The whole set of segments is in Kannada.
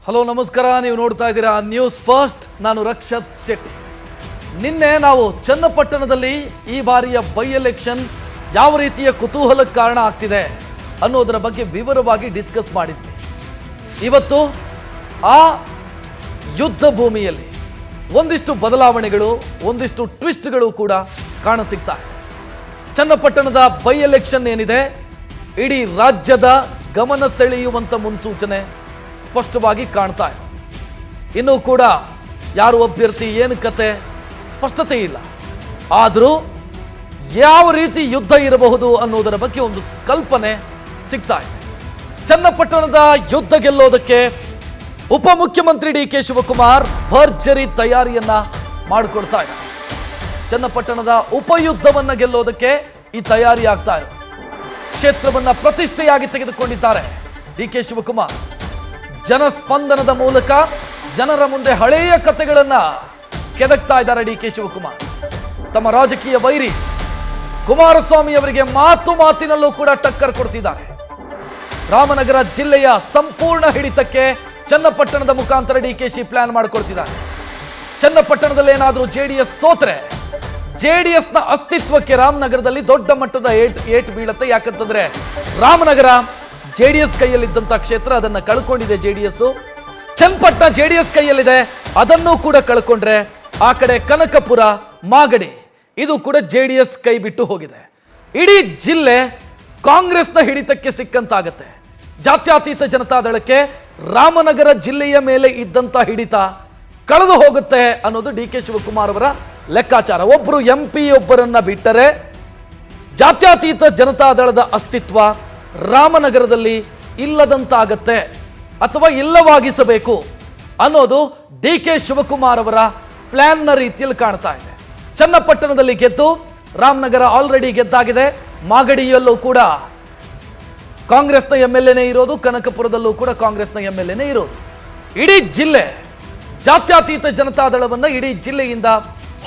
ಹಲೋ ನಮಸ್ಕಾರ, ನೀವು ನೋಡ್ತಾ ಇದ್ದೀರಾ ನ್ಯೂಸ್ ಫಸ್ಟ್. ನಾನು ರಕ್ಷತ್ ಶೆಟ್ಟಿ. ನಿನ್ನೆ ನಾವು ಚನ್ನಪಟ್ಟಣದಲ್ಲಿ ಈ ಬಾರಿಯ ಬೈ ಎಲೆಕ್ಷನ್ ಯಾವ ರೀತಿಯ ಕುತೂಹಲಕ್ಕೆ ಕಾರಣ ಆಗ್ತಿದೆ ಅನ್ನೋದರ ಬಗ್ಗೆ ವಿವರವಾಗಿ ಡಿಸ್ಕಸ್ ಮಾಡಿದ್ವಿ. ಇವತ್ತು ಆ ಯುದ್ಧ ಭೂಮಿಯಲ್ಲಿ ಒಂದಿಷ್ಟು ಬದಲಾವಣೆಗಳು, ಒಂದಿಷ್ಟು ಟ್ವಿಸ್ಟ್ಗಳು ಕೂಡ ಕಾಣಸಿಗ್ತಾ ಇದೆ. ಚನ್ನಪಟ್ಟಣದ ಬೈ ಎಲೆಕ್ಷನ್ ಏನಿದೆ, ಇಡೀ ರಾಜ್ಯದ ಗಮನ ಸೆಳೆಯುವಂಥ ಮುನ್ಸೂಚನೆ ಸ್ಪಷ್ಟವಾಗಿ ಕಾಣ್ತಾ ಇದೆ. ಇನ್ನೂ ಕೂಡ ಯಾರು ಅಭ್ಯರ್ಥಿ, ಏನು ಕತೆ ಸ್ಪಷ್ಟತೆ ಇಲ್ಲ. ಆದರೂ ಯಾವ ರೀತಿ ಯುದ್ಧ ಇರಬಹುದು ಅನ್ನೋದರ ಬಗ್ಗೆ ಒಂದು ಕಲ್ಪನೆ ಸಿಗ್ತಾ ಇದೆ. ಚನ್ನಪಟ್ಟಣದ ಯುದ್ಧ ಗೆಲ್ಲೋದಕ್ಕೆ ಉಪಮುಖ್ಯಮಂತ್ರಿ ಡಿ.ಕೆ. ಶಿವಕುಮಾರ್ ಭರ್ಜರಿ ತಯಾರಿಯನ್ನ ಮಾಡಿಕೊಡ್ತಾ ಇದ್ದಾರೆ. ಚನ್ನಪಟ್ಟಣದ ಉಪಯುದ್ಧವನ್ನ ಗೆಲ್ಲೋದಕ್ಕೆ ಈ ತಯಾರಿ ಆಗ್ತಾ ಇದೆ. ಕ್ಷೇತ್ರವನ್ನ ಪ್ರತಿಷ್ಠೆಯಾಗಿ ತೆಗೆದುಕೊಂಡಿದ್ದಾರೆ ಡಿ.ಕೆ. ಶಿವಕುಮಾರ್. ಜನಸ್ಪಂದನದ ಮೂಲಕ ಜನರ ಮುಂದೆ ಹಳೆಯ ಕಥೆಗಳನ್ನ ಕೆದಕ್ತಾ ಇದ್ದಾರೆ ಡಿ.ಕೆ. ಶಿವಕುಮಾರ್. ತಮ್ಮ ರಾಜಕೀಯ ವೈರಿ ಕುಮಾರಸ್ವಾಮಿ ಅವರಿಗೆ ಮಾತಿನಲ್ಲೂ ಕೂಡ ಟಕ್ಕರ್ ಕೊಡ್ತಿದ್ದಾರೆ. ರಾಮನಗರ ಜಿಲ್ಲೆಯ ಸಂಪೂರ್ಣ ಹಿಡಿತಕ್ಕೆ ಚನ್ನಪಟ್ಟಣದ ಮುಖಾಂತರ ಡಿ.ಕೆ.ಶಿ ಪ್ಲಾನ್ ಮಾಡಿಕೊಡ್ತಿದ್ದಾರೆ. ಚನ್ನಪಟ್ಟಣದಲ್ಲಿ ಏನಾದರೂ ಜೆಡಿಎಸ್ ಸೋತ್ರೆ ಜೆಡಿಎಸ್ನ ಅಸ್ತಿತ್ವಕ್ಕೆ ರಾಮನಗರದಲ್ಲಿ ದೊಡ್ಡ ಮಟ್ಟದ ಏಟು ಬೀಳುತ್ತೆ. ಯಾಕಂತಂದ್ರೆ ರಾಮನಗರ ಜೆಡಿಎಸ್ ಕೈಯಲ್ಲಿದ್ದಂಥ ಕ್ಷೇತ್ರ, ಅದನ್ನು ಕಳ್ಕೊಂಡಿದೆ ಜೆಡಿಎಸ್. ಚನ್ನಪಟ್ಟಣ ಜೆಡಿಎಸ್ ಕೈಯಲ್ಲಿದೆ, ಅದನ್ನೂ ಕೂಡ ಕಳ್ಕೊಂಡ್ರೆ ಆ ಕಡೆ ಕನಕಪುರ, ಮಾಗಡಿ ಇದು ಕೂಡ ಜೆಡಿಎಸ್ ಕೈ ಬಿಟ್ಟು ಹೋಗಿದೆ. ಇಡೀ ಜಿಲ್ಲೆ ಕಾಂಗ್ರೆಸ್ನ ಹಿಡಿತಕ್ಕೆ ಸಿಕ್ಕಂತಾಗತ್ತೆ. ಜಾತ್ಯತೀತ ಜನತಾದಳಕ್ಕೆ ರಾಮನಗರ ಜಿಲ್ಲೆಯ ಮೇಲೆ ಇದ್ದಂಥ ಹಿಡಿತ ಕಳೆದು ಹೋಗುತ್ತೆ ಅನ್ನೋದು ಡಿ.ಕೆ. ಶಿವಕುಮಾರ್ ಅವರ ಲೆಕ್ಕಾಚಾರ. ಒಬ್ಬರು MP ಒಬ್ಬರನ್ನ ಬಿಟ್ಟರೆ ಜಾತ್ಯತೀತ ಜನತಾದಳದ ಅಸ್ತಿತ್ವ ರಾಮನಗರದಲ್ಲಿ ಇಲ್ಲದಂತಾಗತ್ತೆ ಅಥವಾ ಇಲ್ಲವಾಗಿಸಬೇಕು ಅನ್ನೋದು ಡಿ.ಕೆ. ಶಿವಕುಮಾರ್ ಅವರ ಪ್ಲಾನ್ನ ರೀತಿಯಲ್ಲಿ ಕಾಣ್ತಾ ಇದೆ. ಚನ್ನಪಟ್ಟಣದಲ್ಲಿ ಗೆದ್ದು ರಾಮನಗರ ಆಲ್ರೆಡಿ ಗೆದ್ದಾಗಿದೆ. ಮಾಗಡಿಯಲ್ಲೂ ಕೂಡ ಕಾಂಗ್ರೆಸ್ನ MLA ಇರೋದು, ಕನಕಪುರದಲ್ಲೂ ಕೂಡ ಕಾಂಗ್ರೆಸ್ನ MLA ಇರೋದು. ಇಡೀ ಜಿಲ್ಲೆ ಜಾತ್ಯತೀತ ಜನತಾದಳವನ್ನ ಇಡೀ ಜಿಲ್ಲೆಯಿಂದ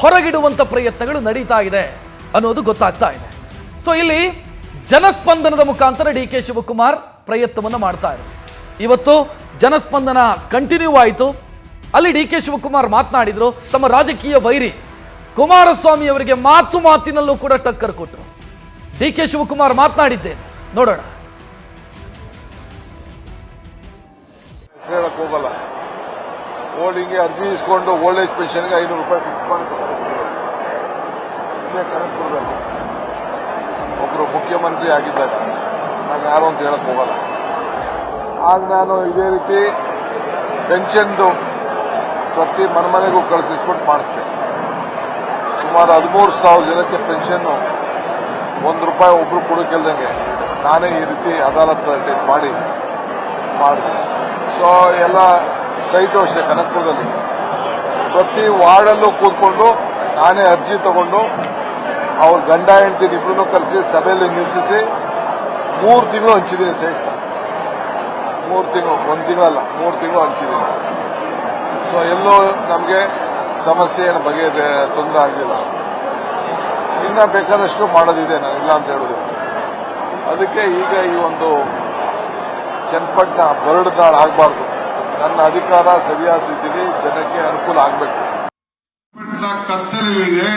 ಹೊರಗಿಡುವಂತ ಪ್ರಯತ್ನಗಳು ನಡೀತಾ ಇದೆ ಅನ್ನೋದು ಗೊತ್ತಾಗ್ತಾ ಇದೆ. ಸೊ ಇಲ್ಲಿ ಜನಸ್ಪಂದನದ ಮುಖಾಂತರ ಡಿ.ಕೆ. ಶಿವಕುಮಾರ್ ಪ್ರಯತ್ನವನ್ನು ಮಾಡ್ತಾ ಇದ್ದಾರೆ. ಇವತ್ತು ಜನಸ್ಪಂದನ ಕಂಟಿನ್ಯೂ ಆಯಿತು. ಅಲ್ಲಿ ಡಿ.ಕೆ. ಶಿವಕುಮಾರ್ ಮಾತನಾಡಿದ್ರು. ತಮ್ಮ ರಾಜಕೀಯ ವೈರಿ ಕುಮಾರಸ್ವಾಮಿ ಅವರಿಗೆ ಮಾತಿನಲ್ಲೂ ಕೂಡ ಟಕ್ಕರ್ ಕೊಟ್ಟರು. ಡಿ.ಕೆ. ಶಿವಕುಮಾರ್ ಮಾತನಾಡಿದ್ದೇನೆ, ನೋಡೋಣ. ಹೋಗಲ್ಲ, ಓಲ್ಡಿಂಗ್ಗೆ ಅರ್ಜಿ ಇಸ್ಕೊಂಡು ಓಲ್ಡ್ ಏಜ್ ಪೆನ್ಷನ್ಗೆ 500 ರೂಪಾಯಿ ಫಿಕ್ಸ್ ಮಾಡ್ತಾರೆ. ಇಲ್ಲೇ ಕನಕಪುರದಲ್ಲಿ ಒಬ್ಬರು ಮುಖ್ಯಮಂತ್ರಿ ಆಗಿದ್ದಾಗ ನಾನು ಯಾರು ಅಂತ ಹೇಳಕ್ ಹೋಗಲ್ಲ. ಆಗ ನಾನು ಇದೇ ರೀತಿ ಪೆನ್ಷನ್ದು ಪ್ರತಿ ಮನೆಗೂ ಕಳಿಸಿಸ್ಬಿಟ್ಟು ಮಾಡಿಸ್ದೆ. ಸುಮಾರು 13,000 ಜನಕ್ಕೆ ಪೆನ್ಷನ್ನು ₹1 ಒಬ್ರು ಕೊಡೋಕ್ಕಿಲ್ದಂಗೆ ನಾನೇ ಈ ರೀತಿ ಅದಾಲತ್ ಅಟೆಂಡ್ ಮಾಡಿದೆ. ಸೊ ಎಲ್ಲ ಸೈಟು ಅಷ್ಟೇ, ಕನಕಪುರದಲ್ಲಿ ಪ್ರತಿ ವಾರ್ಡಲ್ಲೂ ಕೂತ್ಕೊಂಡು ನಾನೇ ಅರ್ಜಿ ತಗೊಂಡು ಅವ್ರ ಗಂಡ ಹೆಂಡತಿ ಇಬ್ಬರನ್ನು ಕರೆಸಿ ಸಭೆಯಲ್ಲಿ ನಿಲ್ಲಿಸಿ 3 ತಿಂಗಳು ಹಂಚಿದ್ದೀನಿ. ಸೈಟ್ 3 ತಿಂಗಳು, 1 ತಿಂಗಳಲ್ಲ, 3 ತಿಂಗಳು ಹಂಚಿದ್ದೀನಿ. ಸೊ ಎಲ್ಲೋ ನಮಗೆ ಸಮಸ್ಯೆ ಏನು ತೊಂದರೆ ಆಗಲಿಲ್ಲ. ಇನ್ನ ಬೇಕಾದಷ್ಟು ಮಾಡೋದಿದೆ, ನಾನು ಇಲ್ಲ ಅಂತ ಹೇಳೋದು. ಅದಕ್ಕೆ ಈಗ ಈ ಒಂದು ಚನ್ನಪಟ್ಟಣ ಬರಡು ನಾಳು ಆಗಬಾರ್ದು. ನನ್ನ ಅಧಿಕಾರ ಸರಿಯಾದ ರೀತಿಯಲ್ಲಿ ಜನಕ್ಕೆ ಅನುಕೂಲ ಆಗಬೇಕು. ಕತ್ತಲಿದೆ,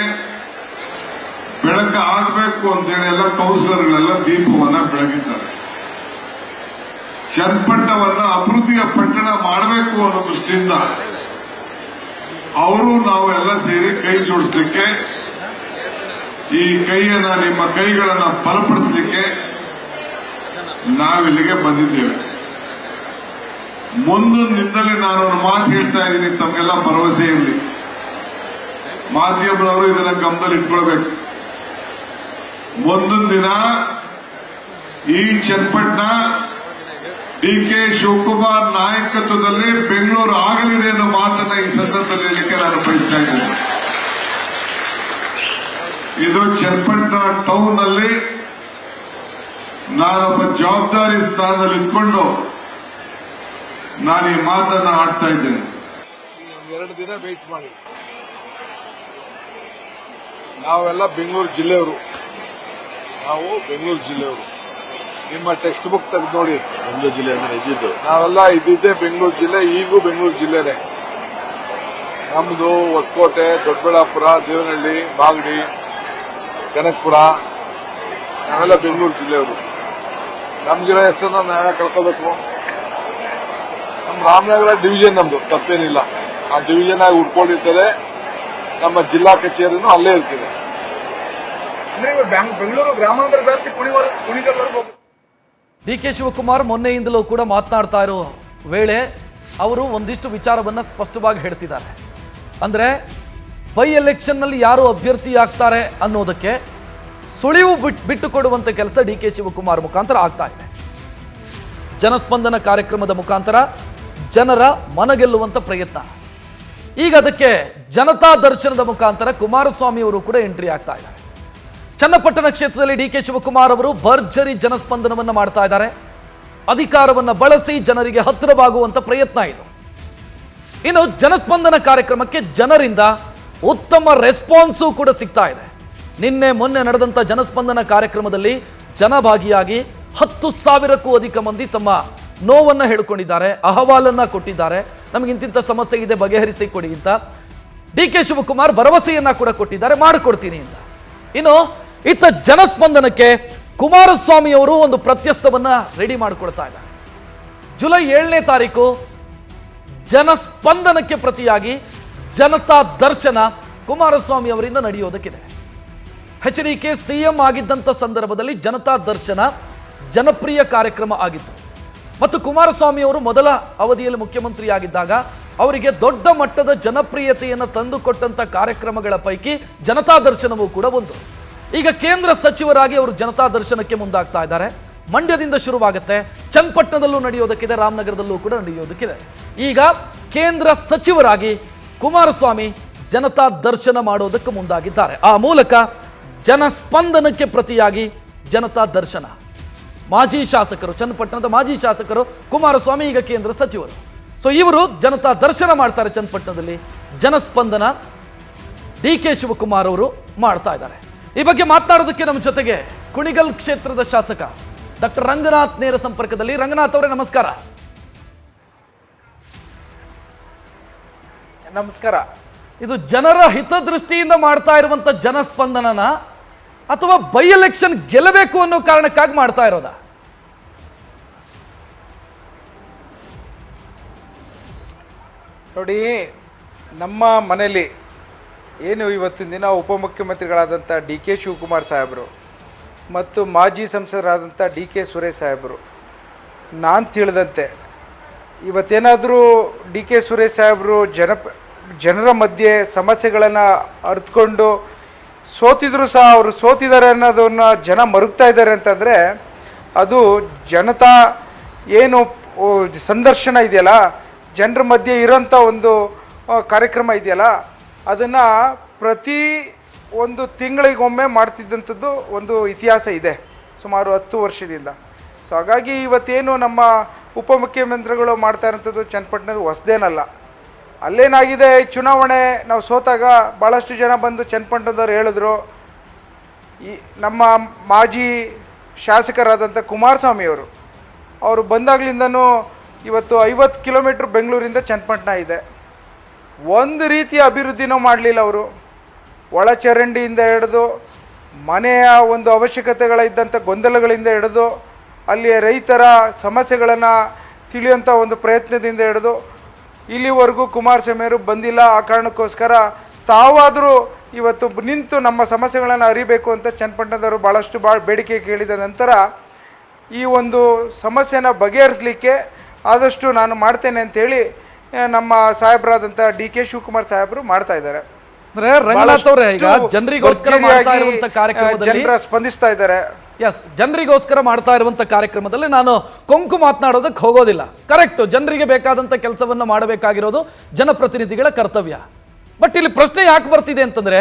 ಬೆಳಕು ಆಗಬೇಕು ಅಂತೇಳಿ ಎಲ್ಲ ಕೌನ್ಸಿಲರ್ಗಳೆಲ್ಲ ದೀಪವನ್ನ ಬೆಳಗಿದ್ದಾರೆ. ಚನ್ನಪಟ್ಟಣವನ್ನ ಅಭಿವೃದ್ಧಿಯ ಪಟ್ಟಣ ಮಾಡಬೇಕು ಅನ್ನೋ ದೃಷ್ಟಿಯಿಂದ ಅವರು ನಾವು ಎಲ್ಲ ಸೇರಿ ಕೈ ಜೋಡಿಸಲಿಕ್ಕೆ, ಈ ಕೈಯನ್ನ, ನಿಮ್ಮ ಕೈಗಳನ್ನ ಬಲಪಡಿಸಲಿಕ್ಕೆ ನಾವಿಲ್ಲಿಗೆ ಬಂದಿದ್ದೇವೆ. ಮುಂದೊಂದು ದಿನದಲ್ಲಿ ನಾನು ಒಂದು ಮಾತು ಹೇಳ್ತಾ ಇದ್ದೀನಿ, ತಮಗೆಲ್ಲ ಭರವಸೆ ಇರಲಿ. ಮಾಧ್ಯಮದವರು ಇದನ್ನ ಗಮನದಲ್ಲಿ ಇಟ್ಕೊಳ್ಬೇಕು. ಮುಂದೊಂದು ದಿನ ಈ ಚನ್ನಪಟ್ಟಣ ಡಿ.ಕೆ. ಶಿವಕುಮಾರ್ ನಾಯಕತ್ವದಲ್ಲಿ ಬೆಂಗಳೂರು ಆಗಲಿದೆ ಅನ್ನೋ ಮಾತನ್ನ ಈ ಸಂದರ್ಭದಲ್ಲಿ ಹೇಳಲಿಕ್ಕೆ ನಾನು ಬಯಸ್ತಾ ಇದ್ದೇನೆ. ಇದು ಚನ್ನಪಟ್ಟಣ ಟೌನ್ ಅಲ್ಲಿ ನಾನೊಬ್ಬ ಜವಾಬ್ದಾರಿ ಸ್ಥಾನದಲ್ಲಿ ಇದ್ಕೊಂಡು ನಾನು ಈ ಮಾತನ್ನ ಆಡ್ತಾ ಇದ್ದೇನೆ. 2 ದಿನ ವೇಟ್ ಮಾಡಿ. ನಾವೆಲ್ಲ ಬೆಂಗಳೂರು ಜಿಲ್ಲೆಯವರು, ನಿಮ್ಮ ಟೆಕ್ಸ್ಟ್ ಬುಕ್ ತೆಗೆದು ನೋಡಿ. ಬೆಂಗಳೂರು ಜಿಲ್ಲೆ ಅಂದ್ರೆ ಇದ್ದಿದ್ದು ನಾವೆಲ್ಲ ಇದ್ದಿದ್ದೆ ಬೆಂಗಳೂರು ಜಿಲ್ಲೆ, ಈಗೂ ಬೆಂಗಳೂರು ಜಿಲ್ಲೆನೆ. ನಮ್ದು ಹೊಸಕೋಟೆ, ದೊಡ್ಡಬಳ್ಳಾಪುರ, ದೇವನಹಳ್ಳಿ, ಮಾಗಡಿ, ಕನಕಪುರ, ನಾವೆಲ್ಲ ಬೆಂಗಳೂರು ಜಿಲ್ಲೆಯವರು. ನಮ್ಗಿರೋ ಹೆಸರನ್ನ ನಾವೇ ಕಳ್ಕೋಬೇಕು. ನಮ್ಮ ರಾಮನಗರ ಡಿವಿಷನ್ ನಮ್ದು, ತಪ್ಪೇನಿಲ್ಲ. ಆ ಡಿವಿಷನ್ ಆಗಿ ಉಟ್ಕೊಂಡಿರ್ತದೆ. ನಮ್ಮ ಜಿಲ್ಲಾ ಕಚೇರಿನೂ ಅಲ್ಲೇ ಇರ್ತದೆ. ಬೆಂಗಳೂರು ಗ್ರಾಮಾಂತರ ವ್ಯಾಪ್ತಿ ಕುಣಿಗಲ್ವರೆಗೂ. ಡಿ ಕೆ ಶಿವಕುಮಾರ್ ಮೊನ್ನೆಯಿಂದಲೂ ಕೂಡ ಮಾತನಾಡ್ತಾ ಇರೋ ವೇಳೆ ಅವರು ಒಂದಿಷ್ಟು ವಿಚಾರವನ್ನ ಸ್ಪಷ್ಟವಾಗಿ ಹೇಳ್ತಿದ್ದಾರೆ. ಅಂದ್ರೆ ಬೈ ಎಲೆಕ್ಷನ್ನಲ್ಲಿ ಯಾರು ಅಭ್ಯರ್ಥಿ ಆಗ್ತಾರೆ ಅನ್ನೋದಕ್ಕೆ ಸುಳಿವು ಬಿಟ್ಟು ಕೊಡುವಂತ ಕೆಲಸ ಡಿ ಕೆ ಶಿವಕುಮಾರ್ ಮುಖಾಂತರ ಆಗ್ತಾ ಇದೆ. ಜನಸ್ಪಂದನ ಕಾರ್ಯಕ್ರಮದ ಮುಖಾಂತರ ಜನರ ಮನಗೆಲ್ಲುವಂತ ಪ್ರಯತ್ನ. ಈಗ ಅದಕ್ಕೆ ಜನತಾ ದರ್ಶನದ ಮುಖಾಂತರ ಕುಮಾರಸ್ವಾಮಿ ಅವರು ಕೂಡ ಎಂಟ್ರಿ ಆಗ್ತಾ ಇದ್ದಾರೆ. ಚನ್ನಪಟ್ಟಣ ಕ್ಷೇತ್ರದಲ್ಲಿ ಡಿ ಕೆ ಶಿವಕುಮಾರ್ ಅವರು ಭರ್ಜರಿ ಜನಸ್ಪಂದನವನ್ನ ಮಾಡ್ತಾ ಇದ್ದಾರೆ. ಅಧಿಕಾರವನ್ನ ಬಳಸಿ ಜನರಿಗೆ ಹತ್ತಿರವಾಗುವಂತ ಪ್ರಯತ್ನ ಇದು. ಇನ್ನು ಜನಸ್ಪಂದನ ಕಾರ್ಯಕ್ರಮಕ್ಕೆ ಜನರಿಂದ ಉತ್ತಮ ರೆಸ್ಪಾನ್ಸು ಕೂಡ ಸಿಗ್ತಾ ಇದೆ. ನಿನ್ನೆ ಮೊನ್ನೆ ನಡೆದಂತ ಜನಸ್ಪಂದನ ಕಾರ್ಯಕ್ರಮದಲ್ಲಿ ಜನ ಭಾಗಿಯಾಗಿ 10,000ಕ್ಕೂ ಅಧಿಕ ಮಂದಿ ತಮ್ಮ ನೋವನ್ನ ಹೇಳಿಕೊಂಡಿದ್ದಾರೆ, ಅಹವಾಲನ್ನ ಕೊಟ್ಟಿದ್ದಾರೆ. ನಮಗಿಂತಿಂತ ಸಮಸ್ಯೆ ಇದೆ, ಬಗೆಹರಿಸಿ ಕೊಡಿ ಅಂತ. ಡಿ ಕೆ ಶಿವಕುಮಾರ್ ಭರವಸೆಯನ್ನ ಕೂಡ ಕೊಟ್ಟಿದ್ದಾರೆ, ಮಾಡಿಕೊಡ್ತೀನಿ ಅಂತ. ಇನ್ನು ಇತ್ತ ಜನಸ್ಪಂದನಕ್ಕೆ ಕುಮಾರಸ್ವಾಮಿ ಅವರು ಒಂದು ಪ್ರತ್ಯಸ್ತವನ್ನ ರೆಡಿ ಮಾಡಿಕೊಳ್ತಾ ಇದ್ದಾರೆ. ಜುಲೈ 7ನೇ ತಾರೀಕು ಜನಸ್ಪಂದನಕ್ಕೆ ಪ್ರತಿಯಾಗಿ ಜನತಾ ದರ್ಶನ ಕುಮಾರಸ್ವಾಮಿ ಅವರಿಂದ ನಡೆಯೋದಕ್ಕಿದೆ. HDK ಸಿಎಂ ಆಗಿದ್ದಂಥ ಸಂದರ್ಭದಲ್ಲಿ ಜನತಾ ದರ್ಶನ ಜನಪ್ರಿಯ ಕಾರ್ಯಕ್ರಮ ಆಗಿತ್ತು. ಮತ್ತು ಕುಮಾರಸ್ವಾಮಿ ಅವರು ಮೊದಲ ಅವಧಿಯಲ್ಲಿ ಮುಖ್ಯಮಂತ್ರಿಯಾಗಿದ್ದಾಗ ಅವರಿಗೆ ದೊಡ್ಡ ಮಟ್ಟದ ಜನಪ್ರಿಯತೆಯನ್ನು ತಂದುಕೊಟ್ಟಂತ ಕಾರ್ಯಕ್ರಮಗಳ ಪೈಕಿ ಜನತಾ ದರ್ಶನವೂ ಕೂಡ ಒಂದು. ಈಗ ಕೇಂದ್ರ ಸಚಿವರಾಗಿ ಅವರು ಜನತಾ ದರ್ಶನಕ್ಕೆ ಮುಂದಾಗ್ತಾ ಇದ್ದಾರೆ. ಮಂಡ್ಯದಿಂದ ಶುರುವಾಗುತ್ತೆ, ಚನ್ನಪಟ್ಟಣದಲ್ಲೂ ನಡೆಯೋದಕ್ಕಿದೆ, ರಾಮನಗರದಲ್ಲೂ ಕೂಡ ನಡೆಯೋದಕ್ಕಿದೆ. ಈಗ ಕೇಂದ್ರ ಸಚಿವರಾಗಿ ಕುಮಾರಸ್ವಾಮಿ ಜನತಾ ದರ್ಶನ ಮಾಡೋದಕ್ಕೆ ಮುಂದಾಗಿದ್ದಾರೆ. ಆ ಮೂಲಕ ಜನಸ್ಪಂದನಕ್ಕೆ ಪ್ರತಿಯಾಗಿ ಜನತಾ ದರ್ಶನ. ಮಾಜಿ ಶಾಸಕರು, ಚನ್ನಪಟ್ಟಣದ ಮಾಜಿ ಶಾಸಕರು ಕುಮಾರಸ್ವಾಮಿ ಈಗ ಕೇಂದ್ರ ಸಚಿವರು. ಸೊ ಇವರು ಜನತಾ ದರ್ಶನ ಮಾಡ್ತಾರೆ ಚನ್ನಪಟ್ಟಣದಲ್ಲಿ. ಜನಸ್ಪಂದನ ಡಿ ಕೆ ಶಿವಕುಮಾರ್ ಅವರು ಮಾಡ್ತಾ ಇದ್ದಾರೆ. ಈ ಬಗ್ಗೆ ಮಾತನಾಡೋದಕ್ಕೆ ನಮ್ಮ ಜೊತೆಗೆ ಕುಣಿಗಲ್ ಕ್ಷೇತ್ರದ ಶಾಸಕ ಡಾಕ್ಟರ್ ರಂಗನಾಥ್ ನೇರ ಸಂಪರ್ಕದಲ್ಲಿ. ರಂಗನಾಥ್ ಅವರೇ ನಮಸ್ಕಾರ. ನಮಸ್ಕಾರ. ಇದು ಜನರ ಹಿತದೃಷ್ಟಿಯಿಂದ ಮಾಡ್ತಾ ಇರುವಂತ ಜನಸ್ಪಂದನನ ಅಥವಾ ಬೈ ಎಲೆಕ್ಷನ್ ಗೆಲ್ಲಬೇಕು ಅನ್ನೋ ಕಾರಣಕ್ಕಾಗಿ ಮಾಡ್ತಾ ಇರೋದಾ? ನೋಡಿ, ನಮ್ಮ ಮನೆಯಲ್ಲಿ ಏನು ಇವತ್ತಿನ ದಿನ ಉಪಮುಖ್ಯಮಂತ್ರಿಗಳಾದಂಥ ಡಿ ಕೆ ಶಿವಕುಮಾರ್ ಸಾಹೇಬರು ಮತ್ತು ಮಾಜಿ ಸಂಸದರಾದಂಥ ಡಿ ಕೆ ಸುರೇಶ್ ಸಾಹೇಬರು, ನಾನು ತಿಳಿದಂತೆ ಇವತ್ತೇನಾದರೂ ಡಿ ಕೆ ಸುರೇಶ್ ಸಾಹೇಬರು ಜನರ ಮಧ್ಯೆ ಸಮಸ್ಯೆಗಳನ್ನು ಅರಿತುಕೊಂಡು ಸೋತಿದ್ರು ಸಹ ಅವರು ಸೋತಿದ್ದಾರೆ ಅನ್ನೋದನ್ನು ಜನ ಮರುಗ್ತಾ ಇದ್ದಾರೆ ಅಂತಂದರೆ ಅದು ಜನತಾ ಏನು ಸಂದರ್ಶನ ಇದೆಯಲ್ಲ, ಜನರ ಮಧ್ಯೆ ಇರೋಂಥ ಒಂದು ಕಾರ್ಯಕ್ರಮ ಇದೆಯಲ್ಲ, ಅದನ್ನು ಪ್ರತಿ ಒಂದು ತಿಂಗಳಿಗೊಮ್ಮೆ ಮಾಡ್ತಿದ್ದಂಥದ್ದು ಒಂದು ಇತಿಹಾಸ ಇದೆ ಸುಮಾರು 10 ವರ್ಷದಿಂದ. ಸೊ ಹಾಗಾಗಿ ಇವತ್ತೇನು ನಮ್ಮ ಉಪಮುಖ್ಯಮಂತ್ರಿಗಳು ಮಾಡ್ತಾ ಇರೋಂಥದ್ದು ಚನ್ನಪಟ್ಟಣದ ಹೊಸದೇನಲ್ಲ. ಅಲ್ಲೇನಾಗಿದೆ, ಚುನಾವಣೆ ನಾವು ಸೋತಾಗ ಭಾಳಷ್ಟು ಜನ ಬಂದು ಚನ್ನಪಟ್ಟಣದವ್ರು ಹೇಳಿದ್ರು, ಈ ನಮ್ಮ ಮಾಜಿ ಶಾಸಕರಾದಂಥ ಕುಮಾರಸ್ವಾಮಿಯವರು ಅವರು ಬಂದಾಗ್ಲಿಂದನೂ ಇವತ್ತು 50 ಕಿಲೋಮೀಟ್ರ್ ಬೆಂಗಳೂರಿಂದ ಚನ್ನಪಟ್ಟಣ ಇದೆ. ಒಂದು ರೀತಿಯ ಅಭಿವೃದ್ಧಿನೂ ಮಾಡಲಿಲ್ಲ ಅವರು. ಒಳಚರಂಡಿಯಿಂದ ಹಿಡಿದು ಮನೆಯ ಒಂದು ಅವಶ್ಯಕತೆಗಳಿದ್ದಂಥ ಗೊಂದಲಗಳಿಂದ ಹಿಡಿದು ಅಲ್ಲಿಯ ರೈತರ ಸಮಸ್ಯೆಗಳನ್ನು ತಿಳಿಯುವಂಥ ಒಂದು ಪ್ರಯತ್ನದಿಂದ ಹಿಡಿದು ಇಲ್ಲಿವರೆಗೂ ಕುಮಾರಸ್ವಾಮಿಯವರು ಬಂದಿಲ್ಲ. ಆ ಕಾರಣಕ್ಕೋಸ್ಕರ ತಾವಾದರೂ ಇವತ್ತು ನಿಂತು ನಮ್ಮ ಸಮಸ್ಯೆಗಳನ್ನು ಅರಿಬೇಕು ಅಂತ ಚನ್ನಪಟ್ಟಣದವರು ಭಾಳಷ್ಟು ಬೇಡಿಕೆ ಕೇಳಿದ ನಂತರ ಈ ಒಂದು ಸಮಸ್ಯೆನ ಬಗೆಹರಿಸಲಿಕ್ಕೆ ಆದಷ್ಟು ನಾನು ಮಾಡ್ತೇನೆ ಅಂತೇಳಿ ನಮ್ಮ ಸಾಹೇಬರಾದಂಥ ಡಿ ಕೆ ಶಿವಕುಮಾರ್ ಸಾಹೇಬರು ಮಾಡ್ತಾ ಇದ್ದಾರೆ. ಜನರ ಸ್ಪಂದಿಸ್ತಾ ಇದ್ದಾರೆ. ಎಸ್, ಜನರಿಗೋಸ್ಕರ ಮಾಡ್ತಾ ಇರುವಂತ ಕಾರ್ಯಕ್ರಮದಲ್ಲಿ ನಾನು ಕೊಂಕು ಮಾತನಾಡೋದಕ್ಕೆ ಹೋಗೋದಿಲ್ಲ. ಕರೆಕ್ಟ್, ಜನರಿಗೆ ಬೇಕಾದಂತ ಕೆಲಸವನ್ನ ಮಾಡಬೇಕಾಗಿರೋದು ಜನಪ್ರತಿನಿಧಿಗಳ ಕರ್ತವ್ಯ. ಬಟ್ ಇಲ್ಲಿ ಪ್ರಶ್ನೆ ಯಾಕೆ ಬರ್ತಿದೆ ಅಂತಂದ್ರೆ,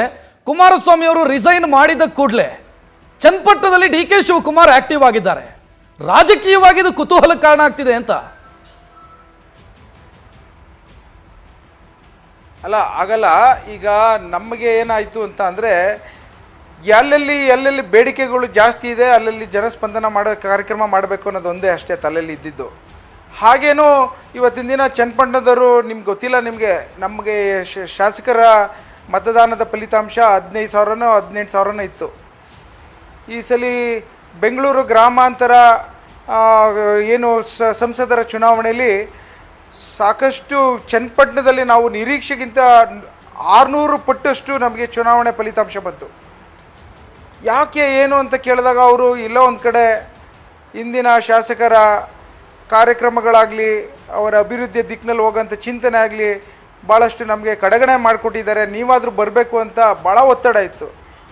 ಕುಮಾರಸ್ವಾಮಿ ಅವರು ರಿಸೈನ್ ಮಾಡಿದ ಕೂಡಲೇ ಚನ್ನಪಟ್ಟಣದಲ್ಲಿ ಡಿ ಕೆ ಶಿವಕುಮಾರ್ ಆಕ್ಟಿವ್ ಆಗಿದ್ದಾರೆ. ರಾಜಕೀಯವಾಗಿ ಇದು ಕುತೂಹಲ ಕಾರಣ ಆಗ್ತಿದೆ ಅಂತ. ಅಲ್ಲ, ಆಗಲ್ಲ. ಈಗ ನಮಗೆ ಏನಾಯಿತು ಅಂತ ಅಂದರೆ, ಎಲ್ಲೆಲ್ಲಿ ಬೇಡಿಕೆಗಳು ಜಾಸ್ತಿ ಇದೆ ಅಲ್ಲಲ್ಲಿ ಜನಸ್ಪಂದನ ಮಾಡೋ ಕಾರ್ಯಕ್ರಮ ಮಾಡಬೇಕು ಅನ್ನೋದು ಒಂದೇ ಅಷ್ಟೇ ತಲೆಯಲ್ಲಿ ಇದ್ದಿದ್ದು. ಹಾಗೇನೂ ಇವತ್ತಿನ ದಿನ ಚನ್ನಪಟ್ಟಣದವರು ನಿಮ್ಗೆ ಗೊತ್ತಿಲ್ಲ, ನಮಗೆ ಶಾಸಕರ ಮತದಾನದ ಫಲಿತಾಂಶ 15,000ನೋ 18,000ನೋ ಇತ್ತು. ಈ ಸಲ ಬೆಂಗಳೂರು ಗ್ರಾಮಾಂತರ ಏನು ಸಂಸದರ ಚುನಾವಣೆಯಲ್ಲಿ ಸಾಕಷ್ಟು ಚನ್ನಪಟ್ಟಣದಲ್ಲಿ ನಾವು ನಿರೀಕ್ಷೆಗಿಂತ 600 ಪಟ್ಟಷ್ಟು ನಮಗೆ ಚುನಾವಣೆ ಫಲಿತಾಂಶ ಬಂತು. ಯಾಕೆ ಏನು ಅಂತ ಕೇಳಿದಾಗ ಅವರು ಎಲ್ಲೋ ಒಂದು ಕಡೆ ಇಂದಿನ ಶಾಸಕರ ಕಾರ್ಯಕ್ರಮಗಳಾಗಲಿ ಅವರ ಅಭಿವೃದ್ಧಿಯ ದಿಕ್ಕಿನಲ್ಲಿ ಹೋಗೋಂಥ ಚಿಂತನೆ ಆಗಲಿ ಭಾಳಷ್ಟು ನಮಗೆ ಕಡೆಗಣೆ ಮಾಡಿಕೊಟ್ಟಿದ್ದಾರೆ, ನೀವಾದರೂ ಬರಬೇಕು ಅಂತ ಭಾಳ ಒತ್ತಡ ಇತ್ತು.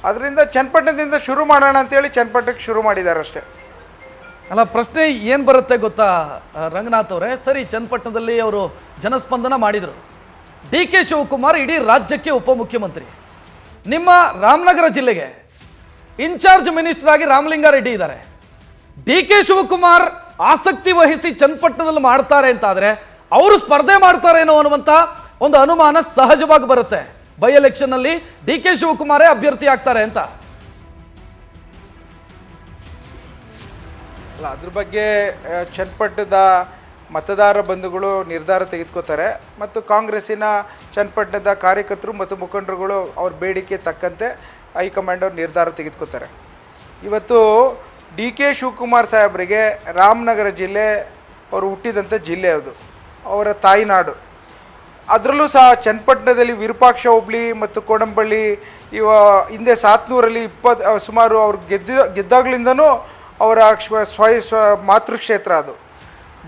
ಅದರಿಂದ ಚನ್ನಪಟ್ಟಣದಿಂದ ಶುರು ಮಾಡೋಣ ಅಂತೇಳಿ ಚನ್ನಪಟ್ಟಣಕ್ಕೆ ಶುರು ಮಾಡಿದ್ದಾರೆ ಅಷ್ಟೇ. ಅಲ್ಲ, ಪ್ರಶ್ನೆ ಏನು ಬರುತ್ತೆ ಗೊತ್ತಾ ರಂಗನಾಥ್ ಅವರೇ, ಸರಿ ಚನ್ನಪಟ್ಟಣದಲ್ಲಿ ಅವರು ಜನಸ್ಪಂದನ ಮಾಡಿದರು, ಡಿ ಕೆ ಶಿವಕುಮಾರ್ ಇಡೀ ರಾಜ್ಯಕ್ಕೆ ಉಪಮುಖ್ಯಮಂತ್ರಿ, ನಿಮ್ಮ ರಾಮನಗರ ಜಿಲ್ಲೆಗೆ ಇನ್ಚಾರ್ಜ್ ಮಿನಿಸ್ಟರ್ ಆಗಿ ರಾಮಲಿಂಗಾರೆಡ್ಡಿ ಇದ್ದಾರೆ, ಡಿ ಕೆ ಶಿವಕುಮಾರ್ ಆಸಕ್ತಿ ವಹಿಸಿ ಚನ್ನಪಟ್ಟಣದಲ್ಲಿ ಮಾಡ್ತಾರೆ ಅಂತಾದರೆ ಅವರು ಸ್ಪರ್ಧೆ ಮಾಡ್ತಾರೇನೋ ಅನ್ನುವಂಥ ಒಂದು ಅನುಮಾನ ಸಹಜವಾಗಿ ಬರುತ್ತೆ. ಬೈ ಎಲೆಕ್ಷನ್ ಅಲ್ಲಿ ಡಿ ಕೆ ಶಿವಕುಮಾರೇ ಅಭ್ಯರ್ಥಿ ಆಗ್ತಾರೆ ಅಂತ. ಅಲ್ಲ, ಅದ್ರ ಬಗ್ಗೆ ಚನ್ನಪಟ್ಟಣದ ಮತದಾರ ಬಂಧುಗಳು ನಿರ್ಧಾರ ತೆಗೆದುಕೋತಾರೆ ಮತ್ತು ಕಾಂಗ್ರೆಸ್ಸಿನ ಚನ್ನಪಟ್ಟಣದ ಕಾರ್ಯಕರ್ತರು ಮತ್ತು ಮುಖಂಡರುಗಳು ಅವ್ರ ಬೇಡಿಕೆ ತಕ್ಕಂತೆ ಹೈಕಮಾಂಡ್ ಅವ್ರು ನಿರ್ಧಾರ ತೆಗೆದುಕೋತಾರೆ. ಇವತ್ತು ಡಿ ಕೆ ಶಿವಕುಮಾರ್ ಸಾಹೇಬರಿಗೆ ರಾಮನಗರ ಜಿಲ್ಲೆ ಅವರು ಹುಟ್ಟಿದಂಥ ಜಿಲ್ಲೆ, ಅದು ಅವರ ತಾಯಿನಾಡು. ಅದರಲ್ಲೂ ಸಹ ಚನ್ನಪಟ್ಟಣದಲ್ಲಿ ವಿರೂಪಾಕ್ಷ ಹೋಬಳಿ ಮತ್ತು ಕೋಡಂಬಳ್ಳಿ ಹಿಂದೆ ಸಾತ್ನೂರಲ್ಲಿ ಸುಮಾರು ಅವ್ರು ಗೆದ್ದಾಗ್ಲಿಂದನೂ ಅವರ ಮಾತೃಕ್ಷೇತ್ರ. ಅದು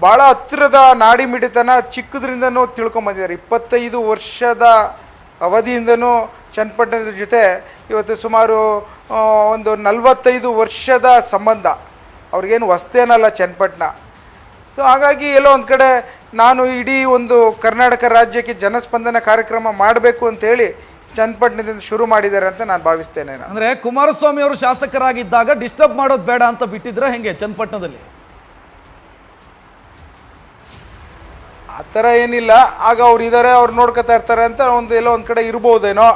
ಭಾಳ ಹತ್ತಿರದ ನಾಡಿ ಮಿಡಿತನ ಚಿಕ್ಕದ್ರಿಂದನೂ ತಿಳ್ಕೊಂಬಂದಿದ್ದಾರೆ. 25 ವರ್ಷದ ಅವಧಿಯಿಂದನೂ ಚನ್ನಪಟ್ಟಣದ ಜೊತೆ ಇವತ್ತು ಸುಮಾರು ಒಂದು 45 ವರ್ಷದ ಸಂಬಂಧ. ಅವ್ರಿಗೇನು ಹೊಸ್ತೇನಲ್ಲ ಚನ್ನಪಟ್ಟಣ. ಸೊ ಹಾಗಾಗಿ ಎಲ್ಲೋ ಒಂದು ಕಡೆ ನಾನು ಇಡೀ ಒಂದು ಕರ್ನಾಟಕ ರಾಜ್ಯಕ್ಕೆ ಜನಸ್ಪಂದನ ಕಾರ್ಯಕ್ರಮ ಮಾಡಬೇಕು ಅಂತೇಳಿ ಚನ್ನಪಟ್ಟಣದಿಂದ ಶುರು ಮಾಡಿದ್ದಾರೆ ಅಂತ ನಾನು ಭಾವಿಸ್ತೇನೆ. ಅಂದರೆ ಕುಮಾರಸ್ವಾಮಿ ಅವರು ಶಾಸಕರಾಗಿದ್ದಾಗ ಡಿಸ್ಟರ್ಬ್ ಮಾಡೋದು ಬೇಡ ಅಂತ ಬಿಟ್ಟಿದ್ರೆ ಹೆಂಗೆ ಚನ್ನಪಟ್ಟಣದಲ್ಲಿ? ಆ ಥರ ಏನಿಲ್ಲ. ಆಗ ಅವ್ರು ಇದ್ದಾರೆ, ಅವ್ರು ನೋಡ್ಕೊತಾ ಇರ್ತಾರೆ ಅಂತ ಎಲ್ಲೋ ಒಂದು ಕಡೆ ಇರ್ಬೋದೇನೋ.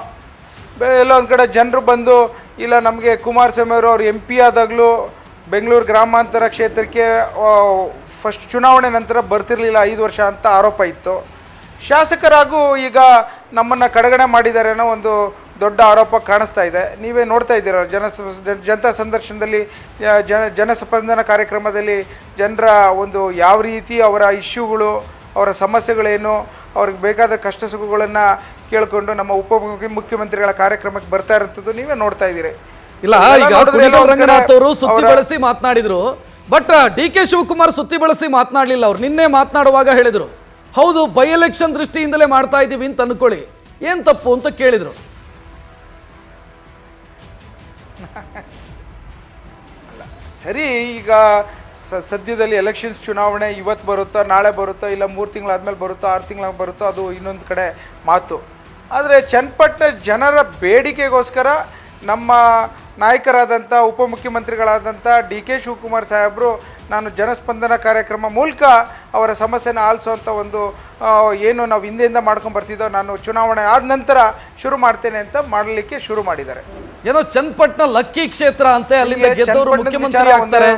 ಎಲ್ಲೋ ಒಂದು ಕಡೆ ಜನರು ಬಂದು ಇಲ್ಲ ನಮಗೆ ಕುಮಾರಸ್ವಾಮಿ ಅವರು MP ಆದಾಗಲೂ ಬೆಂಗಳೂರು ಗ್ರಾಮಾಂತರ ಕ್ಷೇತ್ರಕ್ಕೆ ಫಸ್ಟ್ ಚುನಾವಣೆ ನಂತರ ಬರ್ತಿರ್ಲಿಲ್ಲ 5 ವರ್ಷ ಅಂತ ಆರೋಪ ಇತ್ತು. ಶಾಸಕರಾಗೂ ಈಗ ನಮ್ಮನ್ನು ಕಡೆಗಣೆ ಮಾಡಿದ್ದಾರೆ ಅನ್ನೋ ಒಂದು ದೊಡ್ಡ ಆರೋಪ ಕಾಣಿಸ್ತಾ ಇದೆ. ನೀವೇ ನೋಡ್ತಾ ಇದ್ದೀರ ಜನತಾ ಸಂದರ್ಶನದಲ್ಲಿ ಜನಸ್ಪಂದನ ಕಾರ್ಯಕ್ರಮದಲ್ಲಿ ಜನರ ಒಂದು ಯಾವ ರೀತಿ ಅವರ ಇಶ್ಯೂಗಳು, ಅವರ ಸಮಸ್ಯೆಗಳೇನು, ಅವ್ರಿಗೆ ಬೇಕಾದ ಕಷ್ಟ ಸುಖಗಳನ್ನು ಕೇಳಿಕೊಂಡು ನಮ್ಮ ಮುಖ್ಯಮಂತ್ರಿಗಳ ಕಾರ್ಯಕ್ರಮಕ್ಕೆ ಬರ್ತಾ ಇರೋಂಥದ್ದು ನೀವೇ ನೋಡ್ತಾ ಇದ್ದೀರಿ. ಇಲ್ಲ, ಈಗ ಕುಣಿಗಲ್ ರಂಗನಾಥ್ ಅವರು ಸುತ್ತಿ ಬಳಸಿ ಮಾತನಾಡಿದ್ರು, ಬಟ್ ಡಿ ಕೆ ಶಿವಕುಮಾರ್ ಸುತ್ತಿ ಬಳಸಿ ಮಾತನಾಡಲಿಲ್ಲ. ಅವ್ರು ನಿನ್ನೆ ಮಾತನಾಡುವಾಗ ಹೇಳಿದ್ರು, ಹೌದು ಬೈ ಎಲೆಕ್ಷನ್ ದೃಷ್ಟಿಯಿಂದಲೇ ಮಾಡ್ತಾ ಇದ್ದೀವಿ ಅಂತ ಅನ್ಕೊಳ್ಳಿ, ಏನ್ ತಪ್ಪು ಅಂತ ಕೇಳಿದ್ರು. ಅಲ್ಲ ಸರಿ, ಈಗ ಸದ್ಯದಲ್ಲಿ ಎಲೆಕ್ಷನ್ಸ್ ಚುನಾವಣೆ ಇವತ್ತು ಬರುತ್ತೋ ನಾಳೆ ಬರುತ್ತೋ ಇಲ್ಲ 3 ತಿಂಗಳಾದ್ಮೇಲೆ ಬರುತ್ತೋ 6 ತಿಂಗಳಾಗ ಬರುತ್ತೋ ಅದು ಇನ್ನೊಂದು ಕಡೆ ಮಾತು. ಆದರೆ ಚನ್ನಪಟ್ಟಣ ಜನರ ಬೇಡಿಕೆಗೋಸ್ಕರ ನಮ್ಮ ನಾಯಕರಾದಂಥ ಉಪಮುಖ್ಯಮಂತ್ರಿಗಳಾದಂಥ ಡಿ ಕೆ ಶಿವಕುಮಾರ್ ಸಾಹೇಬರು ನಾನು ಜನಸ್ಪಂದನ ಕಾರ್ಯಕ್ರಮ ಮೂಲಕ ಅವರ ಸಮಸ್ಯೆನ ಆಲಿಸುವಂಥ ಒಂದು ಏನು ನಾವು ಹಿಂದೆಯಿಂದ ಮಾಡ್ಕೊಂಡು ಬರ್ತಿದ್ದೋ ನಾನು ಚುನಾವಣೆ ಆದ ನಂತರ ಶುರು ಮಾಡ್ತೇನೆ ಅಂತ ಮಾಡಲಿಕ್ಕೆ ಶುರು ಮಾಡಿದ್ದಾರೆ. ಏನೋ ಚನ್ನಪಟ್ಟಣ ಲಕ್ಕಿ ಕ್ಷೇತ್ರ ಅಂತೆ, ಅಲ್ಲಿಂದ ಗೆದ್ದವರು ಮುಖ್ಯಮಂತ್ರಿ ಆಗ್ತಾರೆ,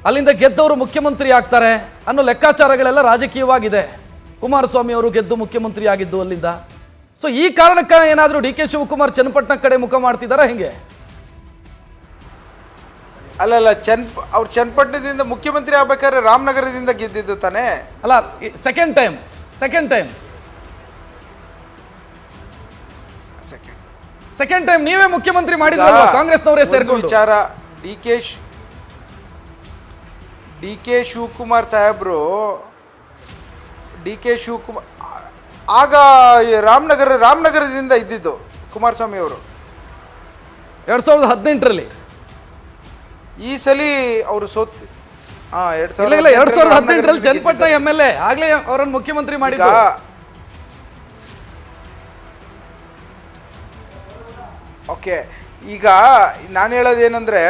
ಅಲ್ಲಿಂದ ಗೆದ್ದವರು ಮುಖ್ಯಮಂತ್ರಿ ಆಗ್ತಾರೆ ಅನ್ನೋ ಲೆಕ್ಕಾಚಾರಗಳೆಲ್ಲ ರಾಜಕೀಯವಾಗಿದೆ. ಕುಮಾರಸ್ವಾಮಿ ಅವರು ಗೆದ್ದು ಮುಖ್ಯಮಂತ್ರಿ ಆಗಿದ್ದು ಅಲ್ಲಿಂದ. ಸೊ ಈ ಕಾರಣಕ್ಕೆ ಏನಾದರೂ ಡಿ ಕೆ ಶಿವಕುಮಾರ್ ಚನ್ನಪಟ್ಟಣ ಕಡೆ ಮುಖ ಮಾಡ್ತಿದ್ದಾರಾ ಹೆಂಗೆ? ಅಲ್ಲಲ್ಲ, ಅವ್ರು ಚನ್ನಪಟ್ಟಣದಿಂದ ಮುಖ್ಯಮಂತ್ರಿ ಆಗ್ಬೇಕಾದ್ರೆ ರಾಮನಗರದಿಂದ ಗೆದ್ದಿದ್ದು ತಾನೇ. ಅಲ್ಲ, ಸೆಕೆಂಡ್ ಟೈಮ್ ನೀವೇ ಮುಖ್ಯಮಂತ್ರಿ ಮಾಡಿದ್ರಲ್ವಾ ಕಾಂಗ್ರೆಸ್ನವರೇ ಸೇರ್ಕೊಂಡು. ವಿಚಾರ ಡಿ ಕೆ ಶಿವಕುಮಾರ್ ಸಾಹೇಬ್ರು ಆಗ ರಾಮನಗರದಿಂದ ಇದ್ದಿದ್ದು ಕುಮಾರಸ್ವಾಮಿ ಅವರು 2018ರಲ್ಲಿ. ಈ ಸಲ ಅವರು ಸೋತ್ 2018ರಲ್ಲಿ ಚನ್ನಪಟ್ಟಣ MLA ಆಗ್ಲೇ ಅವರನ್ನು ಮುಖ್ಯಮಂತ್ರಿ ಮಾಡಿದ್ರು. ಓಕೆ, ಈಗ ನಾನು ಹೇಳೋದೇನೆಂದ್ರೆ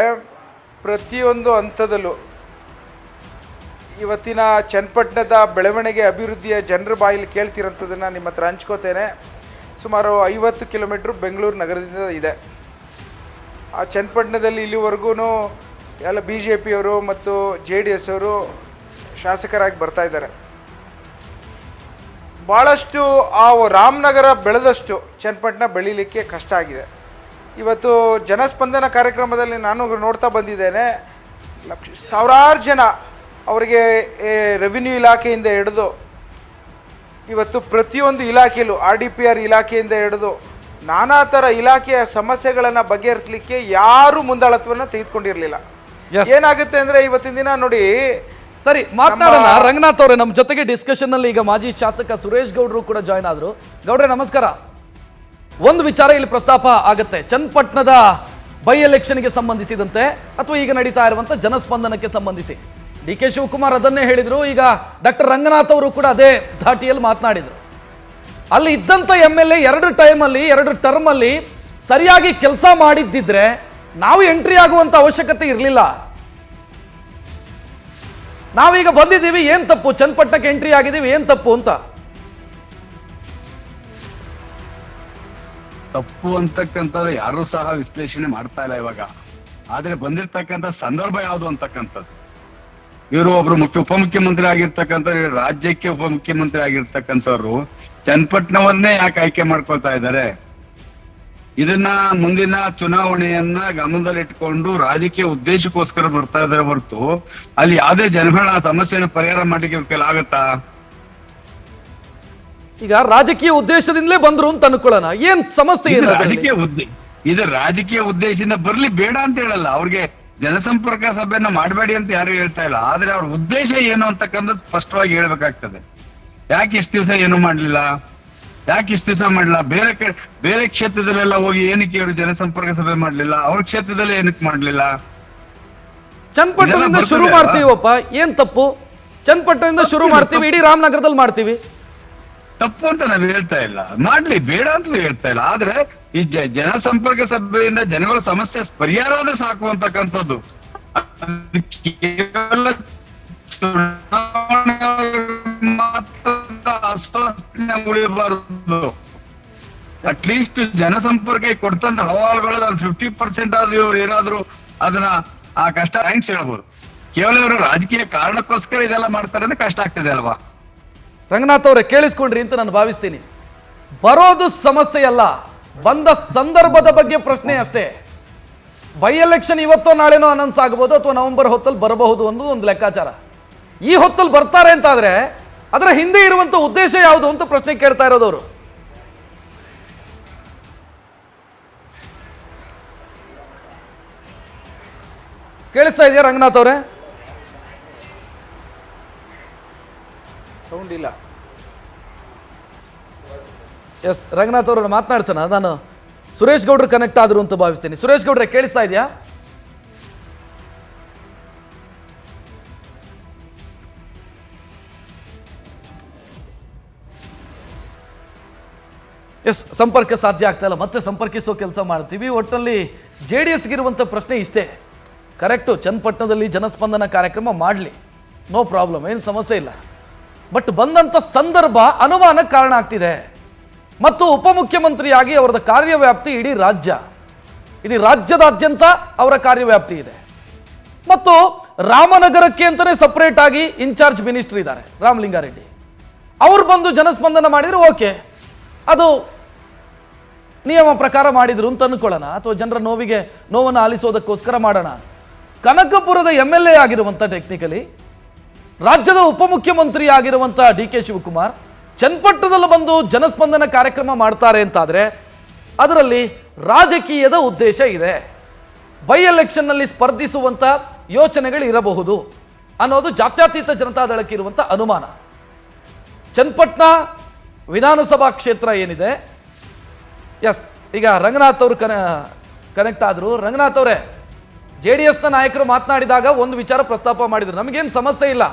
ಪ್ರತಿಯೊಂದು ಹಂತದಲ್ಲೂ ಇವತ್ತಿನ ಚನ್ನಪಟ್ಟಣದ ಬೆಳವಣಿಗೆ ಅಭಿವೃದ್ಧಿಯ ಜನರ ಬಾಯಲ್ಲಿ ಕೇಳ್ತಿರೋಂಥದ್ದನ್ನು ನಿಮ್ಮ ಹತ್ರ ಹಂಚ್ಕೋತೇನೆ. ಸುಮಾರು 50 ಕಿಲೋಮೀಟ್ರ್ ಬೆಂಗಳೂರು ನಗರದಿಂದ ಇದೆ. ಆ ಚನ್ನಪಟ್ಟಣದಲ್ಲಿ ಇಲ್ಲಿವರೆಗೂ ಎಲ್ಲ BJP ಅವರು ಮತ್ತು JDS ಅವರು ಶಾಸಕರಾಗಿ ಬರ್ತಾ ಇದ್ದಾರೆ. ಭಾಳಷ್ಟು ಆ ರಾಮನಗರ ಬೆಳೆದಷ್ಟು ಚನ್ನಪಟ್ಟಣ ಬೆಳೀಲಿಕ್ಕೆ ಕಷ್ಟ ಆಗಿದೆ. ಇವತ್ತು ಜನಸ್ಪಂದನ ಕಾರ್ಯಕ್ರಮದಲ್ಲಿ ನಾನು ನೋಡ್ತಾ ಬಂದಿದ್ದೇನೆ, ಸಾವಿರಾರು ಜನ ಅವರಿಗೆ ರೆವಿನ್ಯೂ ಇಲಾಖೆಯಿಂದ ಹಿಡಿದು ಇವತ್ತು ಪ್ರತಿಯೊಂದು ಇಲಾಖೆಯಲ್ಲೂ RDPR ಇಲಾಖೆಯಿಂದ ಹಿಡಿದು ನಾನಾ ಥರ ಇಲಾಖೆಯ ಸಮಸ್ಯೆಗಳನ್ನು ಬಗೆಹರಿಸಲಿಕ್ಕೆ ಯಾರು ಮುಂದಾಳತ್ವವನ್ನು ತೆಗೆದುಕೊಂಡಿರಲಿಲ್ಲ. ಏನಾಗುತ್ತೆ ಅಂದರೆ ಇವತ್ತಿನ ದಿನ ನೋಡಿ, ಸರಿ ಮಾತನಾಡೋಣ. ರಂಗನಾಥ್ ಅವರೇ ನಮ್ಮ ಜೊತೆಗೆ ಡಿಸ್ಕಷನ್ ಅಲ್ಲಿ ಈಗ ಮಾಜಿ ಶಾಸಕ ಸುರೇಶ್ ಗೌಡ್ರು ಕೂಡ ಜಾಯ್ನ್ ಆದ್ರು. ಗೌಡ್ರೆ ನಮಸ್ಕಾರ. ಒಂದು ವಿಚಾರ ಇಲ್ಲಿ ಪ್ರಸ್ತಾಪ ಆಗುತ್ತೆ, ಚನ್ನಪಟ್ಟಣದ ಬೈ ಎಲೆಕ್ಷನ್ಗೆ ಸಂಬಂಧಿಸಿದಂತೆ ಅಥವಾ ಈಗ ನಡೀತಾ ಇರುವಂತ ಜನಸ್ಪಂದನಕ್ಕೆ ಸಂಬಂಧಿಸಿ. DK ಶಿವಕುಮಾರ್ ಅದನ್ನೇ ಹೇಳಿದ್ರು, ಈಗ ಡಾಕ್ಟರ್ ರಂಗನಾಥ್ ಅವರು ಕೂಡ ಅದೇ ಧಾಟಿಯಲ್ಲಿ ಮಾತನಾಡಿದ್ರು. ಅಲ್ಲಿ ಇದ್ದಂತ MLA 2 ಟೈಮಲ್ಲಿ 2 ಟರ್ಮ್ ಅಲ್ಲಿ ಸರಿಯಾಗಿ ಕೆಲಸ ಮಾಡಿದ್ದಿದ್ರೆ ನಾವು ಎಂಟ್ರಿ ಆಗುವಂತ ಅವಶ್ಯಕತೆ ಇರಲಿಲ್ಲ. ನಾವೀಗ ಬಂದಿದ್ದೀವಿ, ಏನ್ ತಪ್ಪು? ಚನ್ನಪಟ್ಟಣಕ್ಕೆ ಎಂಟ್ರಿ ಆಗಿದ್ದೀವಿ, ಏನ್ ತಪ್ಪು ಅಂತ? ತಪ್ಪು ಅಂತಕ್ಕಂಥದ್ದು ಯಾರು ಸಹ ವಿಶ್ಲೇಷಣೆ ಮಾಡ್ತಾ ಇಲ್ಲ ಇವಾಗ. ಆದ್ರೆ ಬಂದಿರ್ತಕ್ಕಂಥ ಸಂದರ್ಭ ಯಾವುದು ಅಂತಕ್ಕಂಥದ್ದು, ಇವರು ಒಬ್ರು ಉಪಮುಖ್ಯಮಂತ್ರಿ ಆಗಿರ್ತಕ್ಕಂಥ ರಾಜ್ಯಕ್ಕೆ ಉಪಮುಖ್ಯಮಂತ್ರಿ ಆಗಿರ್ತಕ್ಕಂಥವ್ರು ಚನ್ನಪಟ್ಟಣವನ್ನೇ ಯಾಕೆ ಆಯ್ಕೆ ಮಾಡ್ಕೊಳ್ತಾ ಇದ್ದಾರೆ? ಇದನ್ನ ಮುಂದಿನ ಚುನಾವಣೆಯನ್ನ ಗಮನದಲ್ಲಿಟ್ಕೊಂಡು ರಾಜಕೀಯ ಉದ್ದೇಶಕ್ಕೋಸ್ಕರ ಬರ್ತಾ ಇದ್ದಾರೆ ಹೊರತು ಅಲ್ಲಿ ಯಾವುದೇ ಜನಗಳ ಸಮಸ್ಯೆಯನ್ನು ಪರಿಹಾರ ಮಾಡ್ಲಿಕ್ಕೆ ಆಗತ್ತಾ? ಈಗ ರಾಜಕೀಯ ಉದ್ದೇಶದಿಂದಲೇ ಬಂದ್ರು ಅಂತ ಅನ್ಕೊಳ್ಳೋಣ, ಏನ್ ಸಮಸ್ಯೆ ಏನು? ಇದು ರಾಜಕೀಯ ಉದ್ದೇಶದಿಂದ ಬರ್ಲಿ, ಬೇಡ ಅಂತ ಹೇಳಲ್ಲ. ಅವ್ರಿಗೆ ಜನಸಂಪರ್ಕ ಸಭೆಯನ್ನ ಮಾಡಬೇಡಿ ಅಂತ ಯಾರು ಹೇಳ್ತಾ ಇಲ್ಲ. ಆದ್ರೆ ಅವ್ರ ಉದ್ದೇಶ ಏನು ಅಂತಕ್ಕಂಥದ್ದು ಸ್ಪಷ್ಟವಾಗಿ ಹೇಳ್ಬೇಕಾಗ್ತದೆ. ಯಾಕೆ ಇಷ್ಟು ದಿವಸ ಏನು ಮಾಡ್ಲಿಲ್ಲ, ಯಾಕೆ ಇಷ್ಟು ದಿವಸ ಮಾಡ್ಲಿಲ್ಲ? ಬೇರೆ ಕ್ಷೇತ್ರದಲ್ಲೆಲ್ಲ ಹೋಗಿ ಏನಕ್ಕೆ ಇವರು ಜನಸಂಪರ್ಕ ಸಭೆ ಮಾಡ್ಲಿಲ್ಲ? ಅವ್ರ ಕ್ಷೇತ್ರದಲ್ಲಿ ಏನಕ್ಕೆ ಮಾಡ್ಲಿಲ್ಲ? ಚನ್ನಪಟ್ಟಣದಿಂದ ಶುರು ಮಾಡ್ತೀವಪ್ಪ, ಏನ್ ತಪ್ಪು? ಚನ್ನಪಟ್ಟಣದಿಂದ ಶುರು ಮಾಡ್ತೀವಿ, ಇಡೀ ರಾಮನಗರದಲ್ಲಿ ಮಾಡ್ತೀವಿ. ತಪ್ಪು ಅಂತ ನಾವು ಹೇಳ್ತಾ ಇಲ್ಲ, ಮಾಡ್ಲಿ, ಬೇಡ ಅಂತಲೂ ಹೇಳ್ತಾ ಇಲ್ಲ. ಆದ್ರೆ ಈ ಜನಸಂಪರ್ಕ ಸಭೆಯಿಂದ ಜನಗಳ ಸಮಸ್ಯೆ ಪರಿಹಾರ ಆದ್ರೆ ಸಾಕು ಅಂತಕ್ಕಂಥದ್ದು. ಕೇವಲ ಆಶ್ವಾಸನೆ ಉಳಿಬಾರದು. ಅಟ್ಲೀಸ್ಟ್ ಜನಸಂಪರ್ಕ ಕೊಡ್ತಂತ ಹವಾಲುಗಳು 50% ಆದ್ರೂ ಇವ್ರು ಏನಾದ್ರು ಅದನ್ನ ಆ ಕಷ್ಟ ಥ್ಯಾಂಕ್ಸ್ ಹೇಳ್ಬೋದು. ಕೇವಲ ಇವರು ರಾಜಕೀಯ ಕಾರಣಕ್ಕೋಸ್ಕರ ಇದೆಲ್ಲ ಮಾಡ್ತಾರೆ ಅಂದ್ರೆ ಕಷ್ಟ ಆಗ್ತದೆ ಅಲ್ವಾ? ರಂಗನಾಥ್ ಅವರೇ ಕೇಳಿಸ್ಕೊಂಡ್ರಿ ಅಂತ ನಾನು ಭಾವಿಸ್ತೀನಿ. ಬರೋದು ಸಮಸ್ಯೆ ಅಲ್ಲ, ಬಂದ ಸಂದರ್ಭದ ಬಗ್ಗೆ ಪ್ರಶ್ನೆ ಅಷ್ಟೇ. ಬೈ ಎಲೆಕ್ಷನ್ ಇವತ್ತೋ ನಾಳೆನೋ ಅನೌನ್ಸ್ ಆಗಬಹುದು ಅಥವಾ ನವೆಂಬರ್ ಹೊತ್ತಲ್ಲಿ ಬರಬಹುದು ಅನ್ನೋದು ಒಂದು ಲೆಕ್ಕಾಚಾರ. ಈ ಹೊತ್ತಲ್ಲಿ ಬರ್ತಾರೆ ಅಂತ ಆದ್ರೆ ಅದರ ಹಿಂದೆ ಇರುವಂತ ಉದ್ದೇಶ ಯಾವುದು ಅಂತ ಪ್ರಶ್ನೆ ಕೇಳ್ತಾ ಇರೋದವರು. ಕೇಳಿಸ್ತಾ ಇದೆಯಾ ರಂಗನಾಥ್ ಅವರೇ? ಸೌಂಡ್ ಇಲ್ಲ. ಎಸ್, ರಂಗನಾಥ್ ಅವರನ್ನು ಮಾತನಾಡ್ಸೋಣ. ನಾನು ಸುರೇಶ್ ಗೌಡ್ರು ಕನೆಕ್ಟ್ ಆದ್ರು ಅಂತ ಭಾವಿಸ್ತೀನಿ. ಸುರೇಶ್ ಗೌಡ್ರೆ ಕೇಳಿಸ್ತಾ ಇದೆಯಾ? ಎಸ್, ಸಂಪರ್ಕ ಸಾಧ್ಯ ಆಗ್ತಾ ಇಲ್ಲ, ಮತ್ತೆ ಸಂಪರ್ಕಿಸೋ ಕೆಲಸ ಮಾಡ್ತೀವಿ. ಒಟ್ಟಿನಲ್ಲಿ JDSಗಿರುವಂಥ ಪ್ರಶ್ನೆ ಇಷ್ಟೇ, ಕರೆಕ್ಟು, ಚನ್ನಪಟ್ಟಣದಲ್ಲಿ ಜನಸ್ಪಂದನ ಕಾರ್ಯಕ್ರಮ ಮಾಡಲಿ, ನೋ ಪ್ರಾಬ್ಲಮ್, ಏನು ಸಮಸ್ಯೆ ಇಲ್ಲ. ಬಟ್ ಬಂದಂಥ ಸಂದರ್ಭ ಅನುಮಾನಕ್ಕೆ ಕಾರಣ ಆಗ್ತಿದೆ. ಮತ್ತು ಉಪಮುಖ್ಯಮಂತ್ರಿಯಾಗಿ ಅವರದ ಕಾರ್ಯವ್ಯಾಪ್ತಿ ಇಡೀ ರಾಜ್ಯ, ಇಡೀ ರಾಜ್ಯದಾದ್ಯಂತ ಅವರ ಕಾರ್ಯವ್ಯಾಪ್ತಿ ಇದೆ. ಮತ್ತು ರಾಮನಗರಕ್ಕೆ ಅಂತಲೇ ಸಪ್ರೇಟ್ ಆಗಿ ಇನ್ಚಾರ್ಜ್ ಮಿನಿಸ್ಟರ್ ಇದ್ದಾರೆ, ರಾಮಲಿಂಗಾರೆಡ್ಡಿ. ಅವ್ರು ಬಂದು ಜನಸ್ಪಂದನ ಮಾಡಿದರೆ ಓಕೆ, ಅದು ನಿಯಮ ಪ್ರಕಾರ ಮಾಡಿದ್ರು ಅಂತ ಅನ್ಕೊಳ್ಳೋಣ, ಅಥವಾ ಜನರ ನೋವನ್ನು ಆಲಿಸೋದಕ್ಕೋಸ್ಕರ ಮಾಡೋಣ. ಕನಕಪುರದ MLA ಆಗಿರುವಂಥ, ಟೆಕ್ನಿಕಲಿ ರಾಜ್ಯದ ಉಪಮುಖ್ಯಮಂತ್ರಿ ಆಗಿರುವಂಥ DK ಶಿವಕುಮಾರ್ ಚನ್ನಪಟ್ಟಣದಲ್ಲಿ ಬಂದು ಜನಸ್ಪಂದನ ಕಾರ್ಯಕ್ರಮ ಮಾಡ್ತಾರೆ ಅಂತಾದರೆ ಅದರಲ್ಲಿ ರಾಜಕೀಯದ ಉದ್ದೇಶ ಇದೆ. ಬೈ ಎಲೆಕ್ಷನ್ನಲ್ಲಿ ಸ್ಪರ್ಧಿಸುವಂಥ ಯೋಚನೆಗಳು ಇರಬಹುದು ಅನ್ನೋದು ಜಾತ್ಯತೀತ ಜನತಾದಳಕ್ಕೆ ಇರುವಂಥ ಅನುಮಾನ. ಚನ್ನಪಟ್ಟಣ ವಿಧಾನಸಭಾ ಕ್ಷೇತ್ರ ಏನಿದೆ, ಎಸ್, ಈಗ ರಂಗನಾಥ್ ಅವರು ಕನೆಕ್ಟ್ ಆದರು. ರಂಗನಾಥ್ ಅವರೇ, JDSನ ನಾಯಕರು ಮಾತನಾಡಿದಾಗ ಒಂದು ವಿಚಾರ ಪ್ರಸ್ತಾಪ ಮಾಡಿದ್ರು, ನಮಗೇನು ಸಮಸ್ಯೆ ಇಲ್ಲ,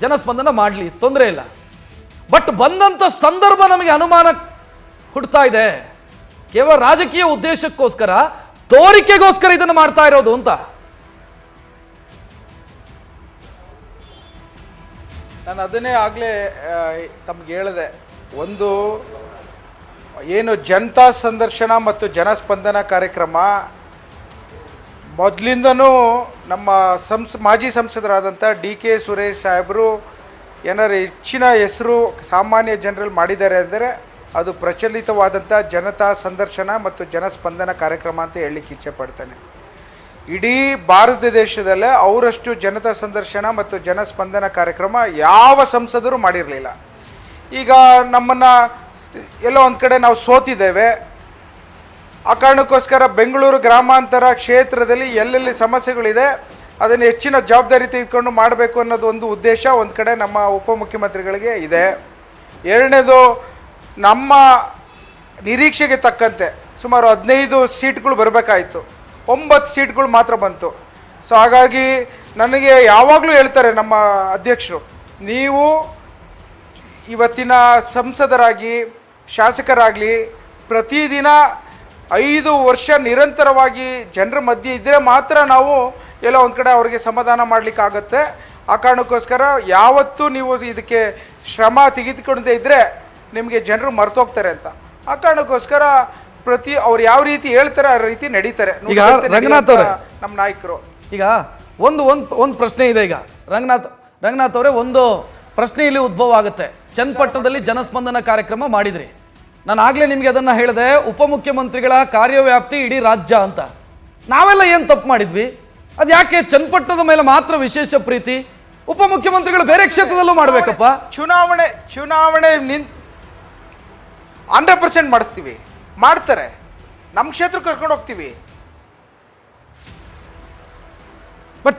ಜನಸ್ಪಂದನ ಮಾಡಲಿ, ತೊಂದರೆ ಇಲ್ಲ. ಬಟ್ ಬಂದಂಥ ಸಂದರ್ಭ ನಮಗೆ ಅನುಮಾನ ಹುಡ್ತಾ ಇದೆ, ಕೇವಲ ರಾಜಕೀಯ ಉದ್ದೇಶಕ್ಕೋಸ್ಕರ, ತೋರಿಕೆಗೋಸ್ಕರ ಇದನ್ನು ಮಾಡ್ತಾ ಇರೋದು ಅಂತ. ನಾನು ಅದನ್ನೇ ಆಗಲೇ ತಮ್ಗೆ ಹೇಳಿದೆ. ಒಂದು ಏನು ಜನತಾ ಸಂದರ್ಶನ ಮತ್ತು ಜನಸ್ಪಂದನ ಕಾರ್ಯಕ್ರಮ ಮೊದಲಿಂದನೂ ನಮ್ಮ ಮಾಜಿ ಸಂಸದರಾದಂಥ ಡಿ ಕೆ ಸುರೇಶ್ ಸಾಹೇಬರು ಏನಾರು ಹೆಚ್ಚಿನ ಹೆಸರು ಸಾಮಾನ್ಯ ಜನರಲ್ಲಿ ಮಾಡಿದ್ದಾರೆ ಅಂದರೆ ಅದು ಪ್ರಚಲಿತವಾದಂಥ ಜನತಾ ಸಂದರ್ಶನ ಮತ್ತು ಜನಸ್ಪಂದನ ಕಾರ್ಯಕ್ರಮ ಅಂತ ಹೇಳಲಿಕ್ಕೆ ಇಚ್ಛೆಪಡ್ತೇನೆ. ಇಡೀ ಭಾರತ ದೇಶದಲ್ಲೇ ಅವರಷ್ಟು ಜನತಾ ಸಂದರ್ಶನ ಮತ್ತು ಜನಸ್ಪಂದನ ಕಾರ್ಯಕ್ರಮ ಯಾವ ಸಂಸದರು ಮಾಡಿರಲಿಲ್ಲ. ಈಗ ನಮ್ಮನ್ನು ಎಲ್ಲೋ ಒಂದು ಕಡೆ ನಾವು ಸೋತಿದ್ದೇವೆ. ಆ ಕಾರಣಕ್ಕೋಸ್ಕರ ಬೆಂಗಳೂರು ಗ್ರಾಮಾಂತರ ಕ್ಷೇತ್ರದಲ್ಲಿ ಎಲ್ಲೆಲ್ಲಿ ಸಮಸ್ಯೆಗಳಿದೆ ಅದನ್ನು ಹೆಚ್ಚಿನ ಜವಾಬ್ದಾರಿ ತೆಗೆದುಕೊಂಡು ಮಾಡಬೇಕು ಅನ್ನೋದು ಒಂದು ಉದ್ದೇಶ ಒಂದು ಕಡೆ ನಮ್ಮ ಉಪಮುಖ್ಯಮಂತ್ರಿಗಳಿಗೆ ಇದೆ. ಎರಡನೇದು, ನಮ್ಮ ನಿರೀಕ್ಷೆಗೆ ತಕ್ಕಂತೆ ಸುಮಾರು 15 ಸೀಟ್ಗಳು ಬರಬೇಕಾಯಿತು, 9 ಸೀಟ್ಗಳು ಮಾತ್ರ ಬಂತು. ಸೊ ಹಾಗಾಗಿ ನನಗೆ ಯಾವಾಗಲೂ ಹೇಳ್ತಾರೆ ನಮ್ಮ ಅಧ್ಯಕ್ಷರು, ನೀವು ಇವತ್ತಿನ ಸಂಸದರಾಗಿ ಶಾಸಕರಾಗಲಿ ಪ್ರತಿದಿನ 5 ವರ್ಷ ನಿರಂತರವಾಗಿ ಜನರ ಮಧ್ಯೆ ಇದ್ದರೆ ಮಾತ್ರ ನಾವು ಎಲ್ಲೋ ಒಂದು ಕಡೆ ಅವರಿಗೆ ಸಮಾಧಾನ ಮಾಡಲಿಕ್ಕಾಗತ್ತೆ. ಆ ಕಾರಣಕ್ಕೋಸ್ಕರ ಯಾವತ್ತೂ ನೀವು ಇದಕ್ಕೆ ಶ್ರಮ ತೆಗೆದುಕೊಳ್ಳದೆ ಇದ್ದರೆ ನಿಮಗೆ ಜನರು ಮರ್ತೋಗ್ತಾರೆ ಅಂತ. ಆ ಕಾರಣಕ್ಕೋಸ್ಕರ ಅವ್ರು ಯಾವ ರೀತಿ ಹೇಳ್ತಾರೆ ಆ ರೀತಿ ನಡೀತಾರೆ. ಈಗ ರಂಗನಾಥ್ ಅವರೇ, ನಮ್ಮ ನಾಯಕರು ಈಗ ಒಂದು ಪ್ರಶ್ನೆ ಇದೆ. ಈಗ ರಂಗನಾಥ್ ಅವರೇ, ಒಂದು ಪ್ರಶ್ನೆ ಇಲ್ಲಿ ಉದ್ಭವ ಆಗುತ್ತೆ. ಚನ್ನಪಟ್ಟಣದಲ್ಲಿ ಜನಸ್ಪಂದನ ಕಾರ್ಯಕ್ರಮ ಮಾಡಿದ್ರಿ. ನಾನು ಆಗ್ಲೇ ನಿಮ್ಗೆ ಅದನ್ನ ಹೇಳಿದೆ, ಉಪಮುಖ್ಯಮಂತ್ರಿಗಳ ಕಾರ್ಯವ್ಯಾಪ್ತಿ ಇಡೀ ರಾಜ್ಯ ಅಂತ. ನಾವೆಲ್ಲ ಏನ್ ತಪ್ಪು ಮಾಡಿದ್ವಿ? ಅದು ಯಾಕೆ ಚನ್ನಪಟ್ಟಣದ ಮೇಲೆ ಮಾತ್ರ ವಿಶೇಷ ಪ್ರೀತಿ? ಉಪಮುಖ್ಯಮಂತ್ರಿಗಳು ಬೇರೆ ಕ್ಷೇತ್ರದಲ್ಲೂ ಮಾಡ್ಬೇಕಪ್ಪ. ಚುನಾವಣೆ 100% ಮಾಡಿಸ್ತೀವಿ, ಮಾಡ್ತಾರೆ. ನಮ್ಮ ಕ್ಷೇತ್ರ ಕರ್ಕೊಂಡು ಹೋಗ್ತೀವಿ. ಬಟ್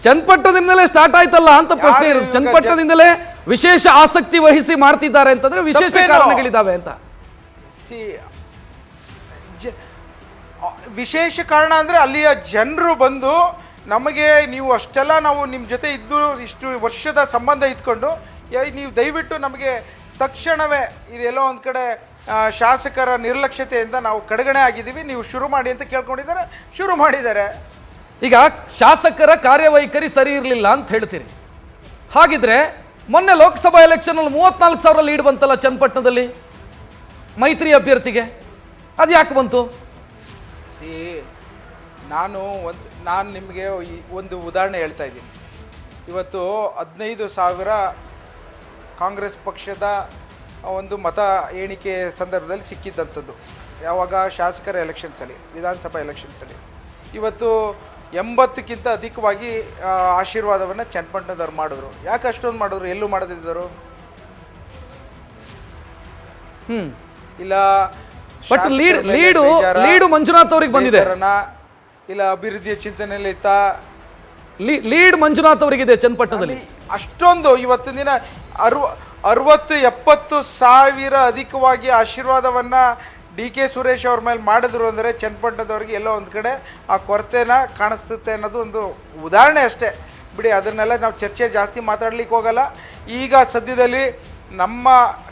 ಚನ್ನಪಟ್ಟಣದಿಂದಲೇ ಸ್ಟಾರ್ಟ್ ಆಯ್ತಲ್ಲ ಅಂತ ಪ್ರಶ್ನೆ ಇರುತ್ತೆ. ಚನ್ನಪಟ್ಟಣದಿಂದಲೇ ವಿಶೇಷ ಆಸಕ್ತಿ ವಹಿಸಿ ಮಾಡ್ತಿದ್ದಾರೆ ಅಂತಂದ್ರೆ ವಿಶೇಷ ಕಾರಣಗಳಿದಾವೆ ಅಂತ. ವಿಶೇಷ ಕಾರಣ ಅಂದ್ರೆ ಅಲ್ಲಿಯ ಜನರು ಬಂದು ನಮಗೆ ನೀವು ಅಷ್ಟೆಲ್ಲ ನಾವು ನಿಮ್ಮ ಜೊತೆ ಇದ್ದು ಇಷ್ಟು ವರ್ಷದ ಸಂಬಂಧ ಇಟ್ಕೊಂಡು ನೀವು ದಯವಿಟ್ಟು ನಮಗೆ ತಕ್ಷಣವೇ ಇದೆಲ್ಲೋ ಒಂದು ಕಡೆ ಶಾಸಕರ ನಿರ್ಲಕ್ಷ್ಯತೆಯಿಂದ ನಾವು ಕಡೆಗಣೆ ಆಗಿದ್ದೀವಿ, ನೀವು ಶುರು ಮಾಡಿ ಅಂತ ಕೇಳ್ಕೊಂಡಿದ್ದಾರೆ, ಶುರು ಮಾಡಿದ್ದಾರೆ. ಈಗ ಶಾಸಕರ ಕಾರ್ಯವೈಖರಿ ಸರಿ ಇರಲಿಲ್ಲ ಅಂತ ಹೇಳ್ತೀರಿ. ಹಾಗಿದ್ರೆ ಮೊನ್ನೆ ಲೋಕಸಭಾ ಎಲೆಕ್ಷನ್ ಅಲ್ಲಿ 34,000 ಲೀಡ್ ಬಂತಲ್ಲ ಚನ್ನಪಟ್ಟಣದಲ್ಲಿ ಮೈತ್ರಿ ಅಭ್ಯರ್ಥಿಗೆ, ಅದು ಯಾಕೆ ಬಂತು? ನಾನು ನಿಮಗೆ ಒಂದು ಉದಾಹರಣೆ ಹೇಳ್ತಾ ಇದ್ದೀನಿ. ಇವತ್ತು 15,000 ಕಾಂಗ್ರೆಸ್ ಪಕ್ಷದ ಒಂದು ಮತ ಎಣಿಕೆ ಸಂದರ್ಭದಲ್ಲಿ ಸಿಕ್ಕಿದ್ದಂಥದ್ದು, ಯಾವಾಗ ಶಾಸಕರ ಎಲೆಕ್ಷನ್ಸಲ್ಲಿ, ವಿಧಾನಸಭಾ ಎಲೆಕ್ಷನ್ಸಲ್ಲಿ. ಇವತ್ತು 80ಕ್ಕಿಂತ ಅಧಿಕವಾಗಿ ಆಶೀರ್ವಾದವನ್ನು ಚನ್ನಪಟ್ಟಣದವ್ರು ಮಾಡಿದ್ರು. ಯಾಕೆ ಅಷ್ಟೊಂದು ಮಾಡಿದ್ರು? ಎಲ್ಲೂ ಮಾಡದಿದ್ದರು ಇಲ್ಲ. ಬಟ್ ಲೀಡು ಮಂಜುನಾಥ್ ಅವ್ರಿಗೆ ಬಂದಿದೆ, ಇಲ್ಲ ಅಭಿವೃದ್ಧಿಯ ಚಿಂತನೆಯಲ್ಲಿ ಇತ್ತ ಲೀಡ್ ಮಂಜುನಾಥ್ ಅವರಿಗಿದೆ ಚನ್ನಪಟ್ಟಣದಲ್ಲಿ. ಅಷ್ಟೊಂದು ಇವತ್ತಿನ ದಿನ 60-70 ಸಾವಿರ ಅಧಿಕವಾಗಿ ಆಶೀರ್ವಾದವನ್ನ ಡಿ ಕೆ ಸುರೇಶ್ ಅವ್ರ ಮೇಲೆ ಮಾಡಿದ್ರು ಅಂದರೆ ಚನ್ನಪಟ್ಟಣದವ್ರಿಗೆ ಎಲ್ಲೋ ಒಂದು ಕಡೆ ಆ ಕೊರತೆನ ಕಾಣಿಸುತ್ತೆ ಅನ್ನೋದು ಒಂದು ಉದಾಹರಣೆ ಅಷ್ಟೇ ಬಿಡಿ. ಅದನ್ನೆಲ್ಲ ನಾವು ಚರ್ಚೆ ಜಾಸ್ತಿ ಮಾತಾಡ್ಲಿಕ್ಕೆ ಹೋಗಲ್ಲ. ಈಗ ಸದ್ಯದಲ್ಲಿ ನಮ್ಮ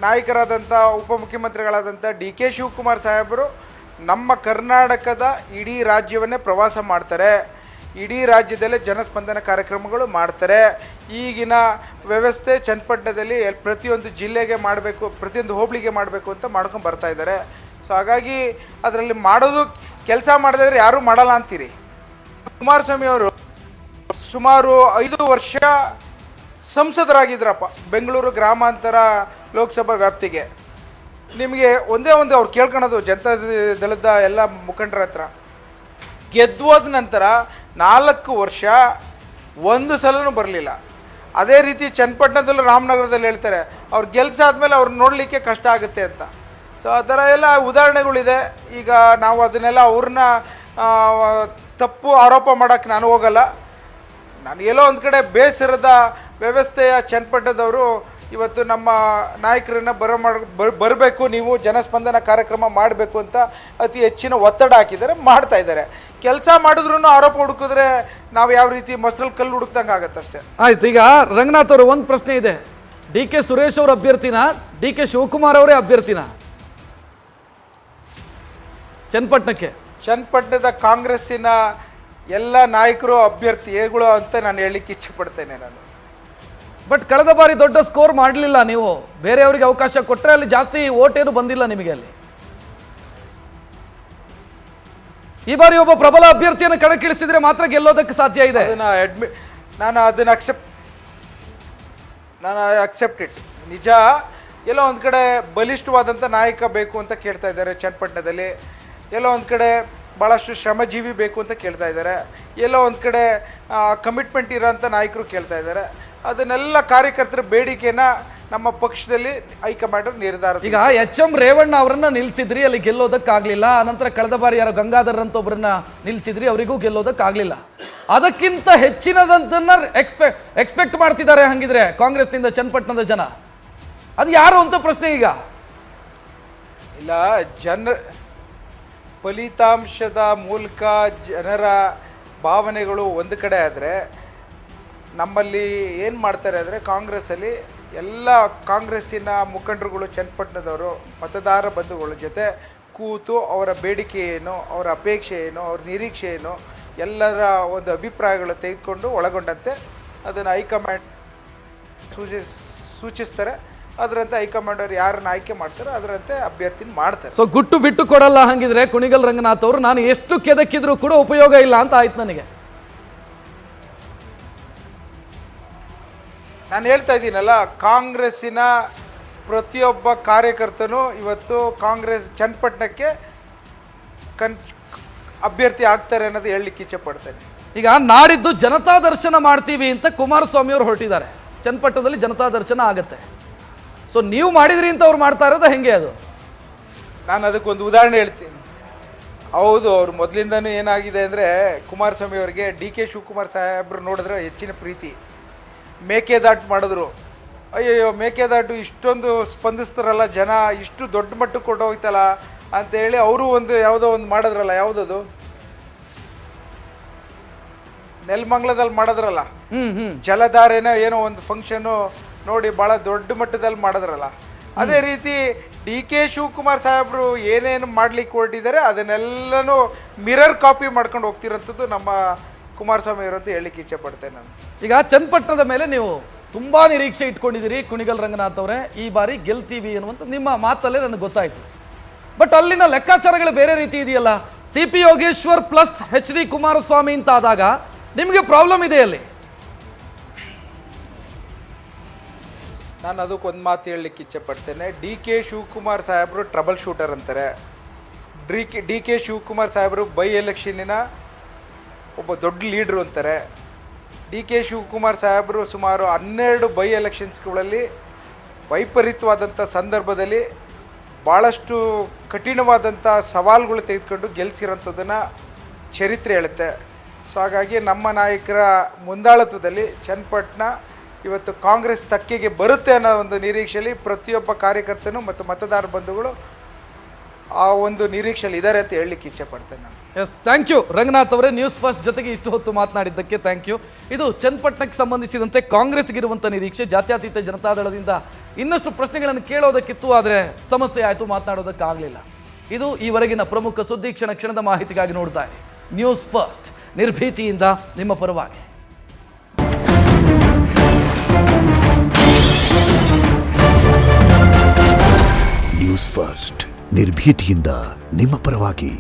ನಾಯಕರಾದಂಥ ಉಪಮುಖ್ಯಮಂತ್ರಿಗಳಾದಂಥ ಡಿ ಕೆ ಶಿವಕುಮಾರ್ ಸಾಹೇಬರು ನಮ್ಮ ಕರ್ನಾಟಕದ ಇಡೀ ರಾಜ್ಯವನ್ನೇ ಪ್ರವಾಸ ಮಾಡ್ತಾರೆ. ಇಡೀ ರಾಜ್ಯದಲ್ಲೇ ಜನಸ್ಪಂದನ ಕಾರ್ಯಕ್ರಮಗಳು ಮಾಡ್ತಾರೆ. ಈಗಿನ ವ್ಯವಸ್ಥೆ ಚನ್ನಪಟ್ಟಣದಲ್ಲಿ ಪ್ರತಿಯೊಂದು ಜಿಲ್ಲೆಗೆ ಮಾಡಬೇಕು, ಪ್ರತಿಯೊಂದು ಹೋಬಳಿಗೆ ಮಾಡಬೇಕು ಅಂತ ಮಾಡ್ಕೊಂಡು ಬರ್ತಾ ಇದ್ದಾರೆ. ಸೊ ಹಾಗಾಗಿ ಅದರಲ್ಲಿ ಮಾಡೋದು ಕೆಲಸ ಮಾಡದಿದ್ರೆ ಯಾರೂ ಮಾಡಲ್ಲ ಅಂತೀರಿ. ಕುಮಾರಸ್ವಾಮಿ ಅವರು ಸುಮಾರು 5 ವರ್ಷ ಸಂಸದರಾಗಿದ್ರಪ್ಪ ಬೆಂಗಳೂರು ಗ್ರಾಮಾಂತರ ಲೋಕಸಭಾ ವ್ಯಾಪ್ತಿಗೆ. ನಿಮಗೆ ಒಂದೇ ಅವ್ರು ಕೇಳ್ಕೊಳೋದು ಜನತಾ ದಳದ ಎಲ್ಲ ಮುಖಂಡರ ಹತ್ರ, ಗೆದ್ದೋದ ನಂತರ 4 ವರ್ಷ ಒಂದು ಸಲನೂ ಬರಲಿಲ್ಲ. ಅದೇ ರೀತಿ ಚನ್ನಪಟ್ಟಣದಲ್ಲೂ ರಾಮನಗರದಲ್ಲಿ ಹೇಳ್ತಾರೆ, ಅವ್ರು ಗೆಲ್ಸಾದ್ಮೇಲೆ ಅವ್ರು ನೋಡಲಿಕ್ಕೆ ಕಷ್ಟ ಆಗುತ್ತೆ ಅಂತ. ಸೊ ಆ ಥರ ಎಲ್ಲ ಉದಾಹರಣೆಗಳಿದೆ. ಈಗ ನಾವು ಅದನ್ನೆಲ್ಲ ಅವ್ರನ್ನ ತಪ್ಪು ಆರೋಪ ಮಾಡೋಕ್ಕೆ ನಾನು ಹೋಗಲ್ಲ. ನಾನು ಎಲ್ಲೋ ಒಂದು ಕಡೆ ಬೇಸರದ ವ್ಯವಸ್ಥೆಯ ಚನ್ನಪಟ್ಟಣದವರು ಇವತ್ತು ನಮ್ಮ ನಾಯಕರನ್ನ ಬರಬೇಕು, ನೀವು ಜನಸ್ಪಂದನ ಕಾರ್ಯಕ್ರಮ ಮಾಡಬೇಕು ಅಂತ ಅತಿ ಹೆಚ್ಚಿನ ಒತ್ತಡ ಹಾಕಿದ್ದಾರೆ, ಮಾಡ್ತಾ ಇದ್ದಾರೆ. ಕೆಲಸ ಮಾಡಿದ್ರು ಆರೋಪ ಹುಡುಕಿದ್ರೆ ನಾವು ಯಾವ ರೀತಿ ಮೊಸರಲ್ಲಿ ಕಲ್ಲು ಹುಡುಕ್ದಂಗೆ ಆಗತ್ತಷ್ಟೇ. ಆಯ್ತು. ಈಗ ರಂಗನಾಥ್ ಅವರು ಒಂದು ಪ್ರಶ್ನೆ ಇದೆ, ಡಿ ಕೆ ಸುರೇಶ್ ಅವ್ರ ಅಭ್ಯರ್ಥಿನ ಡಿ ಕೆ ಶಿವಕುಮಾರ್ ಅವರೇ ಅಭ್ಯರ್ಥಿನ ಚನ್ನಪಟ್ಟಣದ ಕಾಂಗ್ರೆಸ್ಸಿನ ಎಲ್ಲ ನಾಯಕರು ಅಭ್ಯರ್ಥಿಗಳು ಅಂತ ನಾನು ಹೇಳಲಿಕ್ಕೆ ಇಚ್ಛೆ ಪಡ್ತೇನೆ ನಾನು. ಬಟ್ ಕಳೆದ ಬಾರಿ ದೊಡ್ಡ ಸ್ಕೋರ್ ಮಾಡಲಿಲ್ಲ ನೀವು, ಬೇರೆಯವರಿಗೆ ಅವಕಾಶ ಕೊಟ್ಟರೆ ಅಲ್ಲಿ ಜಾಸ್ತಿ ಓಟ್ ಏನು ಬಂದಿಲ್ಲ ನಿಮಗೆ ಅಲ್ಲಿ. ಈ ಬಾರಿ ಒಬ್ಬ ಪ್ರಬಲ ಅಭ್ಯರ್ಥಿಯನ್ನು ಕಣಕ್ಕಿಳಿಸಿದ್ರೆ ಮಾತ್ರ ಗೆಲ್ಲೋದಕ್ಕೆ ಸಾಧ್ಯ ಇದೆ. ನಾನು ಅಕ್ಸೆಪ್ಟ್ ಇಟ್. ನಿಜ, ಎಲ್ಲೋ ಒಂದು ಕಡೆ ಬಲಿಷ್ಠವಾದಂಥ ನಾಯಕ ಬೇಕು ಅಂತ ಕೇಳ್ತಾ ಇದ್ದಾರೆ ಚನ್ನಪಟ್ಟಣದಲ್ಲಿ, ಎಲ್ಲೋ ಒಂದು ಕಡೆ ಭಾಳಷ್ಟು ಶ್ರಮಜೀವಿ ಬೇಕು ಅಂತ ಕೇಳ್ತಾ ಇದ್ದಾರೆ, ಎಲ್ಲೋ ಒಂದು ಕಡೆ ಕಮಿಟ್ಮೆಂಟ್ ಇರೋಂಥ ನಾಯಕರು ಕೇಳ್ತಾ ಇದ್ದಾರೆ. ಅದನ್ನೆಲ್ಲ ಕಾರ್ಯಕರ್ತರ ಬೇಡಿಕೆನ ನಮ್ಮ ಪಕ್ಷದಲ್ಲಿ ಹೈಕಮಾಂಡ್ ನಿರ್ಧಾರ. ಈಗ ಎಚ್.ಎಂ. ರೇವಣ್ಣ ಅವರನ್ನ ನಿಲ್ಸಿದ್ರಿ, ಅಲ್ಲಿ ಗೆಲ್ಲೋದಕ್ಕಾಗಲಿಲ್ಲ. ಆನಂತರ ಕಳೆದ ಬಾರಿ ಯಾರೋ ಗಂಗಾಧರ್ ಅಂತ ಒಬ್ಬರನ್ನ ನಿಲ್ಸಿದ್ರಿ, ಅವರಿಗೂ ಗೆಲ್ಲೋದಕ್ಕಾಗಲಿಲ್ಲ. ಅದಕ್ಕಿಂತ ಹೆಚ್ಚಿನದಂತನ್ನ ಎಕ್ಸ್ಪೆಕ್ಟ್ ಮಾಡ್ತಿದ್ದಾರೆ ಹಂಗಿದ್ರೆ ಕಾಂಗ್ರೆಸ್ನಿಂದ ಚನ್ನಪಟ್ಟಣದ ಜನ. ಅದು ಯಾರು ಅಂತ ಪ್ರಶ್ನೆ ಈಗ. ಇಲ್ಲ, ಫಲಿತಾಂಶದ ಮೂಲಕ ಜನರ ಭಾವನೆಗಳು ಒಂದು ಕಡೆ ಆದರೆ, ನಮ್ಮಲ್ಲಿ ಏನು ಮಾಡ್ತಾರೆ ಅಂದರೆ ಕಾಂಗ್ರೆಸ್ಸಲ್ಲಿ ಎಲ್ಲ ಕಾಂಗ್ರೆಸ್ಸಿನ ಮುಖಂಡರುಗಳು ಚನ್ನಪಟ್ಟಣದವರು ಮತದಾರ ಬಂಧುಗಳ ಜೊತೆ ಕೂತು ಅವರ ಬೇಡಿಕೆ ಏನು, ಅವರ ಅಪೇಕ್ಷೆ ಏನು, ಅವ್ರ ನಿರೀಕ್ಷೆ ಏನು, ಎಲ್ಲರ ಒಂದು ಅಭಿಪ್ರಾಯಗಳು ತೆಗೆದುಕೊಂಡು ಒಳಗೊಂಡಂತೆ ಅದನ್ನು ಹೈಕಮಾಂಡ್ ಸೂಚಿಸ್ತಾರೆ. ಅದರಂತೆ ಹೈಕಮಾಂಡ್ ಅವರು ಯಾರನ್ನ ಆಯ್ಕೆ ಮಾಡ್ತಾರೋ ಅದರಂತೆ ಅಭ್ಯರ್ಥಿನ ಮಾಡ್ತಾರೆ. ಸೊ ಗುಟ್ಟು ಬಿಟ್ಟು ಕೊಡಲ್ಲ ಹಂಗಿದ್ರೆ ಕುಣಿಗಲ್ ರಂಗನಾಥ್ ಅವರು. ನಾನು ಎಷ್ಟು ಕೆದಕಿದ್ರು ಕೂಡ ಉಪಯೋಗ ಇಲ್ಲ ಅಂತ ಆಯ್ತು ನನಗೆ. ನಾನು ಹೇಳ್ತಾ ಇದ್ದೀನಲ್ಲ, ಕಾಂಗ್ರೆಸ್ಸಿನ ಪ್ರತಿಯೊಬ್ಬ ಕಾರ್ಯಕರ್ತನೂ ಇವತ್ತು ಕಾಂಗ್ರೆಸ್ ಚನ್ನಪಟ್ಟಣಕ್ಕೆ ಅಭ್ಯರ್ಥಿ ಆಗ್ತಾರೆ ಅನ್ನೋದು ಹೇಳಲಿಕ್ಕೆ ಇಚ್ಛೆ ಪಡ್ತೇನೆ. ಈಗ ನಾಡಿದ್ದು ಜನತಾ ದರ್ಶನ ಮಾಡ್ತೀವಿ ಅಂತ ಕುಮಾರಸ್ವಾಮಿ ಅವರು ಹೊರಟಿದ್ದಾರೆ. ಚನ್ನಪಟ್ಟಣದಲ್ಲಿ ಜನತಾ ದರ್ಶನ ಆಗುತ್ತೆ. ಸೊ ನೀವು ಮಾಡಿದ್ರಿ ಅಂತ ಅವ್ರು ಮಾಡ್ತಾ ಇರೋದು ಹೆಂಗೆ ಅದು? ನಾನು ಅದಕ್ಕೊಂದು ಉದಾಹರಣೆ ಹೇಳ್ತೀನಿ. ಹೌದು, ಅವ್ರು ಮೊದಲಿಂದನೂ ಏನಾಗಿದೆ ಅಂದರೆ ಕುಮಾರಸ್ವಾಮಿ ಅವರಿಗೆ ಡಿ ಕೆ ಶಿವಕುಮಾರ್ ಸಾಹೇಬ್ರು ನೋಡಿದ್ರೆ ಹೆಚ್ಚಿನ ಪ್ರೀತಿ. ಮೇಕೆದಾಟು ಮಾಡಿದ್ರು, ಅಯ್ಯಯ್ಯೋ ಮೇಕೆದಾಟು ಇಷ್ಟೊಂದು ಸ್ಪಂದಿಸ್ತಾರಲ್ಲ ಜನ, ಇಷ್ಟು ದೊಡ್ಡ ಮಟ್ಟಕ್ಕೆ ಕೊಟ್ಟೋಗ್ತಲ್ಲ ಅಂತೇಳಿ ಅವರು ಒಂದು ಯಾವುದೋ ಒಂದು ಮಾಡಿದ್ರಲ್ಲ, ಯಾವುದದು ನೆಲಮಂಗಲದಲ್ಲಿ ಮಾಡಿದ್ರಲ್ಲ, ಜಲಧಾರೆನ ಏನೋ ಒಂದು ಫಂಕ್ಷನ್ನು ನೋಡಿ ಭಾಳ ದೊಡ್ಡ ಮಟ್ಟದಲ್ಲಿ ಮಾಡಿದ್ರಲ್ಲ. ಅದೇ ರೀತಿ ಡಿ ಕೆ ಶಿವಕುಮಾರ್ ಸಾಹೇಬರು ಏನೇನು ಮಾಡ್ಲಿಕ್ಕೆ ಹೊರಟಿದ್ದಾರೆ ಅದನ್ನೆಲ್ಲನೂ ಮಿರರ್ ಕಾಪಿ ಮಾಡ್ಕೊಂಡು ಹೋಗ್ತಿರೋಂಥದ್ದು ನಮ್ಮ ಕುಮಾರಸ್ವಾಮಿ ಅವರು ಅಂತ ಹೇಳಲಿಕ್ಕೆ ಇಚ್ಛೆ ಪಡ್ತೇನೆ ನಾನು. ಈಗ ಚನ್ನಪಟ್ಟಣದ ಮೇಲೆ ನೀವು ತುಂಬಾ ನಿರೀಕ್ಷೆ ಇಟ್ಕೊಂಡಿದ್ದೀರಿ ಕುಣಿಗಲ್ ರಂಗನಾಥ್ ಅವರೇ. ಈ ಬಾರಿ ಗೆಲ್ತೀವಿ ಅನ್ನುವಂಥ ನಿಮ್ಮ ಮಾತಲ್ಲೇ ನನಗೆ ಗೊತ್ತಾಯ್ತು. ಬಟ್ ಅಲ್ಲಿನ ಲೆಕ್ಕಾಚಾರಗಳು ಬೇರೆ ರೀತಿ ಇದೆಯಲ್ಲ. CP Yogeshwar plus HD Kumaraswamy ಅಂತ ಆದಾಗ ನಿಮಗೆ ಪ್ರಾಬ್ಲಮ್ ಇದೆ ಅಲ್ಲಿ. ನಾನು ಅದಕ್ಕೊಂದು ಮಾತು ಹೇಳಲಿಕ್ಕೆ ಇಚ್ಛೆ ಪಡ್ತೇನೆ. ಡಿ ಕೆ ಶಿವಕುಮಾರ್ ಸಾಹೇಬರು ಟ್ರಬಲ್ ಶೂಟರ್ ಅಂತಾರೆ. ಡಿ ಕೆ ಶಿವಕುಮಾರ್ ಸಾಹೇಬರು ಬೈ ಎಲೆಕ್ಷನ್ನಿನ ಒಬ್ಬ ದೊಡ್ಡ ಲೀಡ್ರು ಅಂತಾರೆ. ಡಿ ಕೆ ಶಿವಕುಮಾರ್ ಸಾಹೇಬರು ಸುಮಾರು 12 ಬೈ ಎಲೆಕ್ಷನ್ಸ್ಗಳಲ್ಲಿ ವೈಪರೀತ್ಯವಾದಂಥ ಸಂದರ್ಭದಲ್ಲಿ ಭಾಳಷ್ಟು ಕಠಿಣವಾದಂಥ ಸವಾಲುಗಳು ತೆಗೆದುಕೊಂಡು ಗೆಲ್ಲಿಸಿರೋಂಥದ್ದನ್ನು ಚರಿತ್ರೆ ಹೇಳುತ್ತೆ. ಸೊ ಹಾಗಾಗಿ ನಮ್ಮ ನಾಯಕರ ಮುಂದಾಳತ್ವದಲ್ಲಿ ಚನ್ನಪಟ್ಟಣ ಇವತ್ತು ಕಾಂಗ್ರೆಸ್ ತಕ್ಕೆಗೆ ಬರುತ್ತೆ ಅನ್ನೋ ಒಂದು ನಿರೀಕ್ಷೆಯಲ್ಲಿ ಪ್ರತಿಯೊಬ್ಬ ಕಾರ್ಯಕರ್ತನು ಮತ್ತು ಮತದಾರ ಬಂಧುಗಳು ಆ ಒಂದು ನಿರೀಕ್ಷೆಯಲ್ಲಿ ಇದ್ದಾರೆ ಅಂತ ಹೇಳಲಿಕ್ಕೆ ಇಚ್ಛೆ ಪಡ್ತೇನೆ ನಾನು. ಎಸ್, ಥ್ಯಾಂಕ್ ಯು ರಂಗನಾಥ್ ಅವರೇ. ನ್ಯೂಸ್ ಫಸ್ಟ್ ಜೊತೆಗೆ ಇಷ್ಟು ಹೊತ್ತು ಮಾತನಾಡಿದ್ದಕ್ಕೆ ಥ್ಯಾಂಕ್ ಯು. ಇದು ಚನ್ನಪಟ್ಟಣಕ್ಕೆ ಸಂಬಂಧಿಸಿದಂತೆ ಕಾಂಗ್ರೆಸ್ಗಿರುವಂಥ ನಿರೀಕ್ಷೆ. ಜಾತ್ಯತೀತ ಜನತಾದಳದಿಂದ ಇನ್ನಷ್ಟು ಪ್ರಶ್ನೆಗಳನ್ನು ಕೇಳೋದಕ್ಕಿತ್ತು, ಆದರೆ ಸಮಸ್ಯೆ ಆಯಿತು, ಮಾತನಾಡೋದಕ್ಕಾಗಲಿಲ್ಲ. ಇದು ಈವರೆಗಿನ ಪ್ರಮುಖ ಸುದ್ದಿ. ಕ್ಷಣದ ಮಾಹಿತಿಗಾಗಿ ನೋಡ್ತಾ ಇರಿ ನ್ಯೂಸ್ ಫಸ್ಟ್, ನಿರ್ಭೀತಿಯಿಂದ ನಿಮ್ಮ ಪರವಾಗಿ. ನ್ಯೂಸ್ ಫಸ್ಟ್, ನಿರ್ಭೀತಿಯಿಂದ ನಿಮ್ಮ ಪರವಾಗಿ.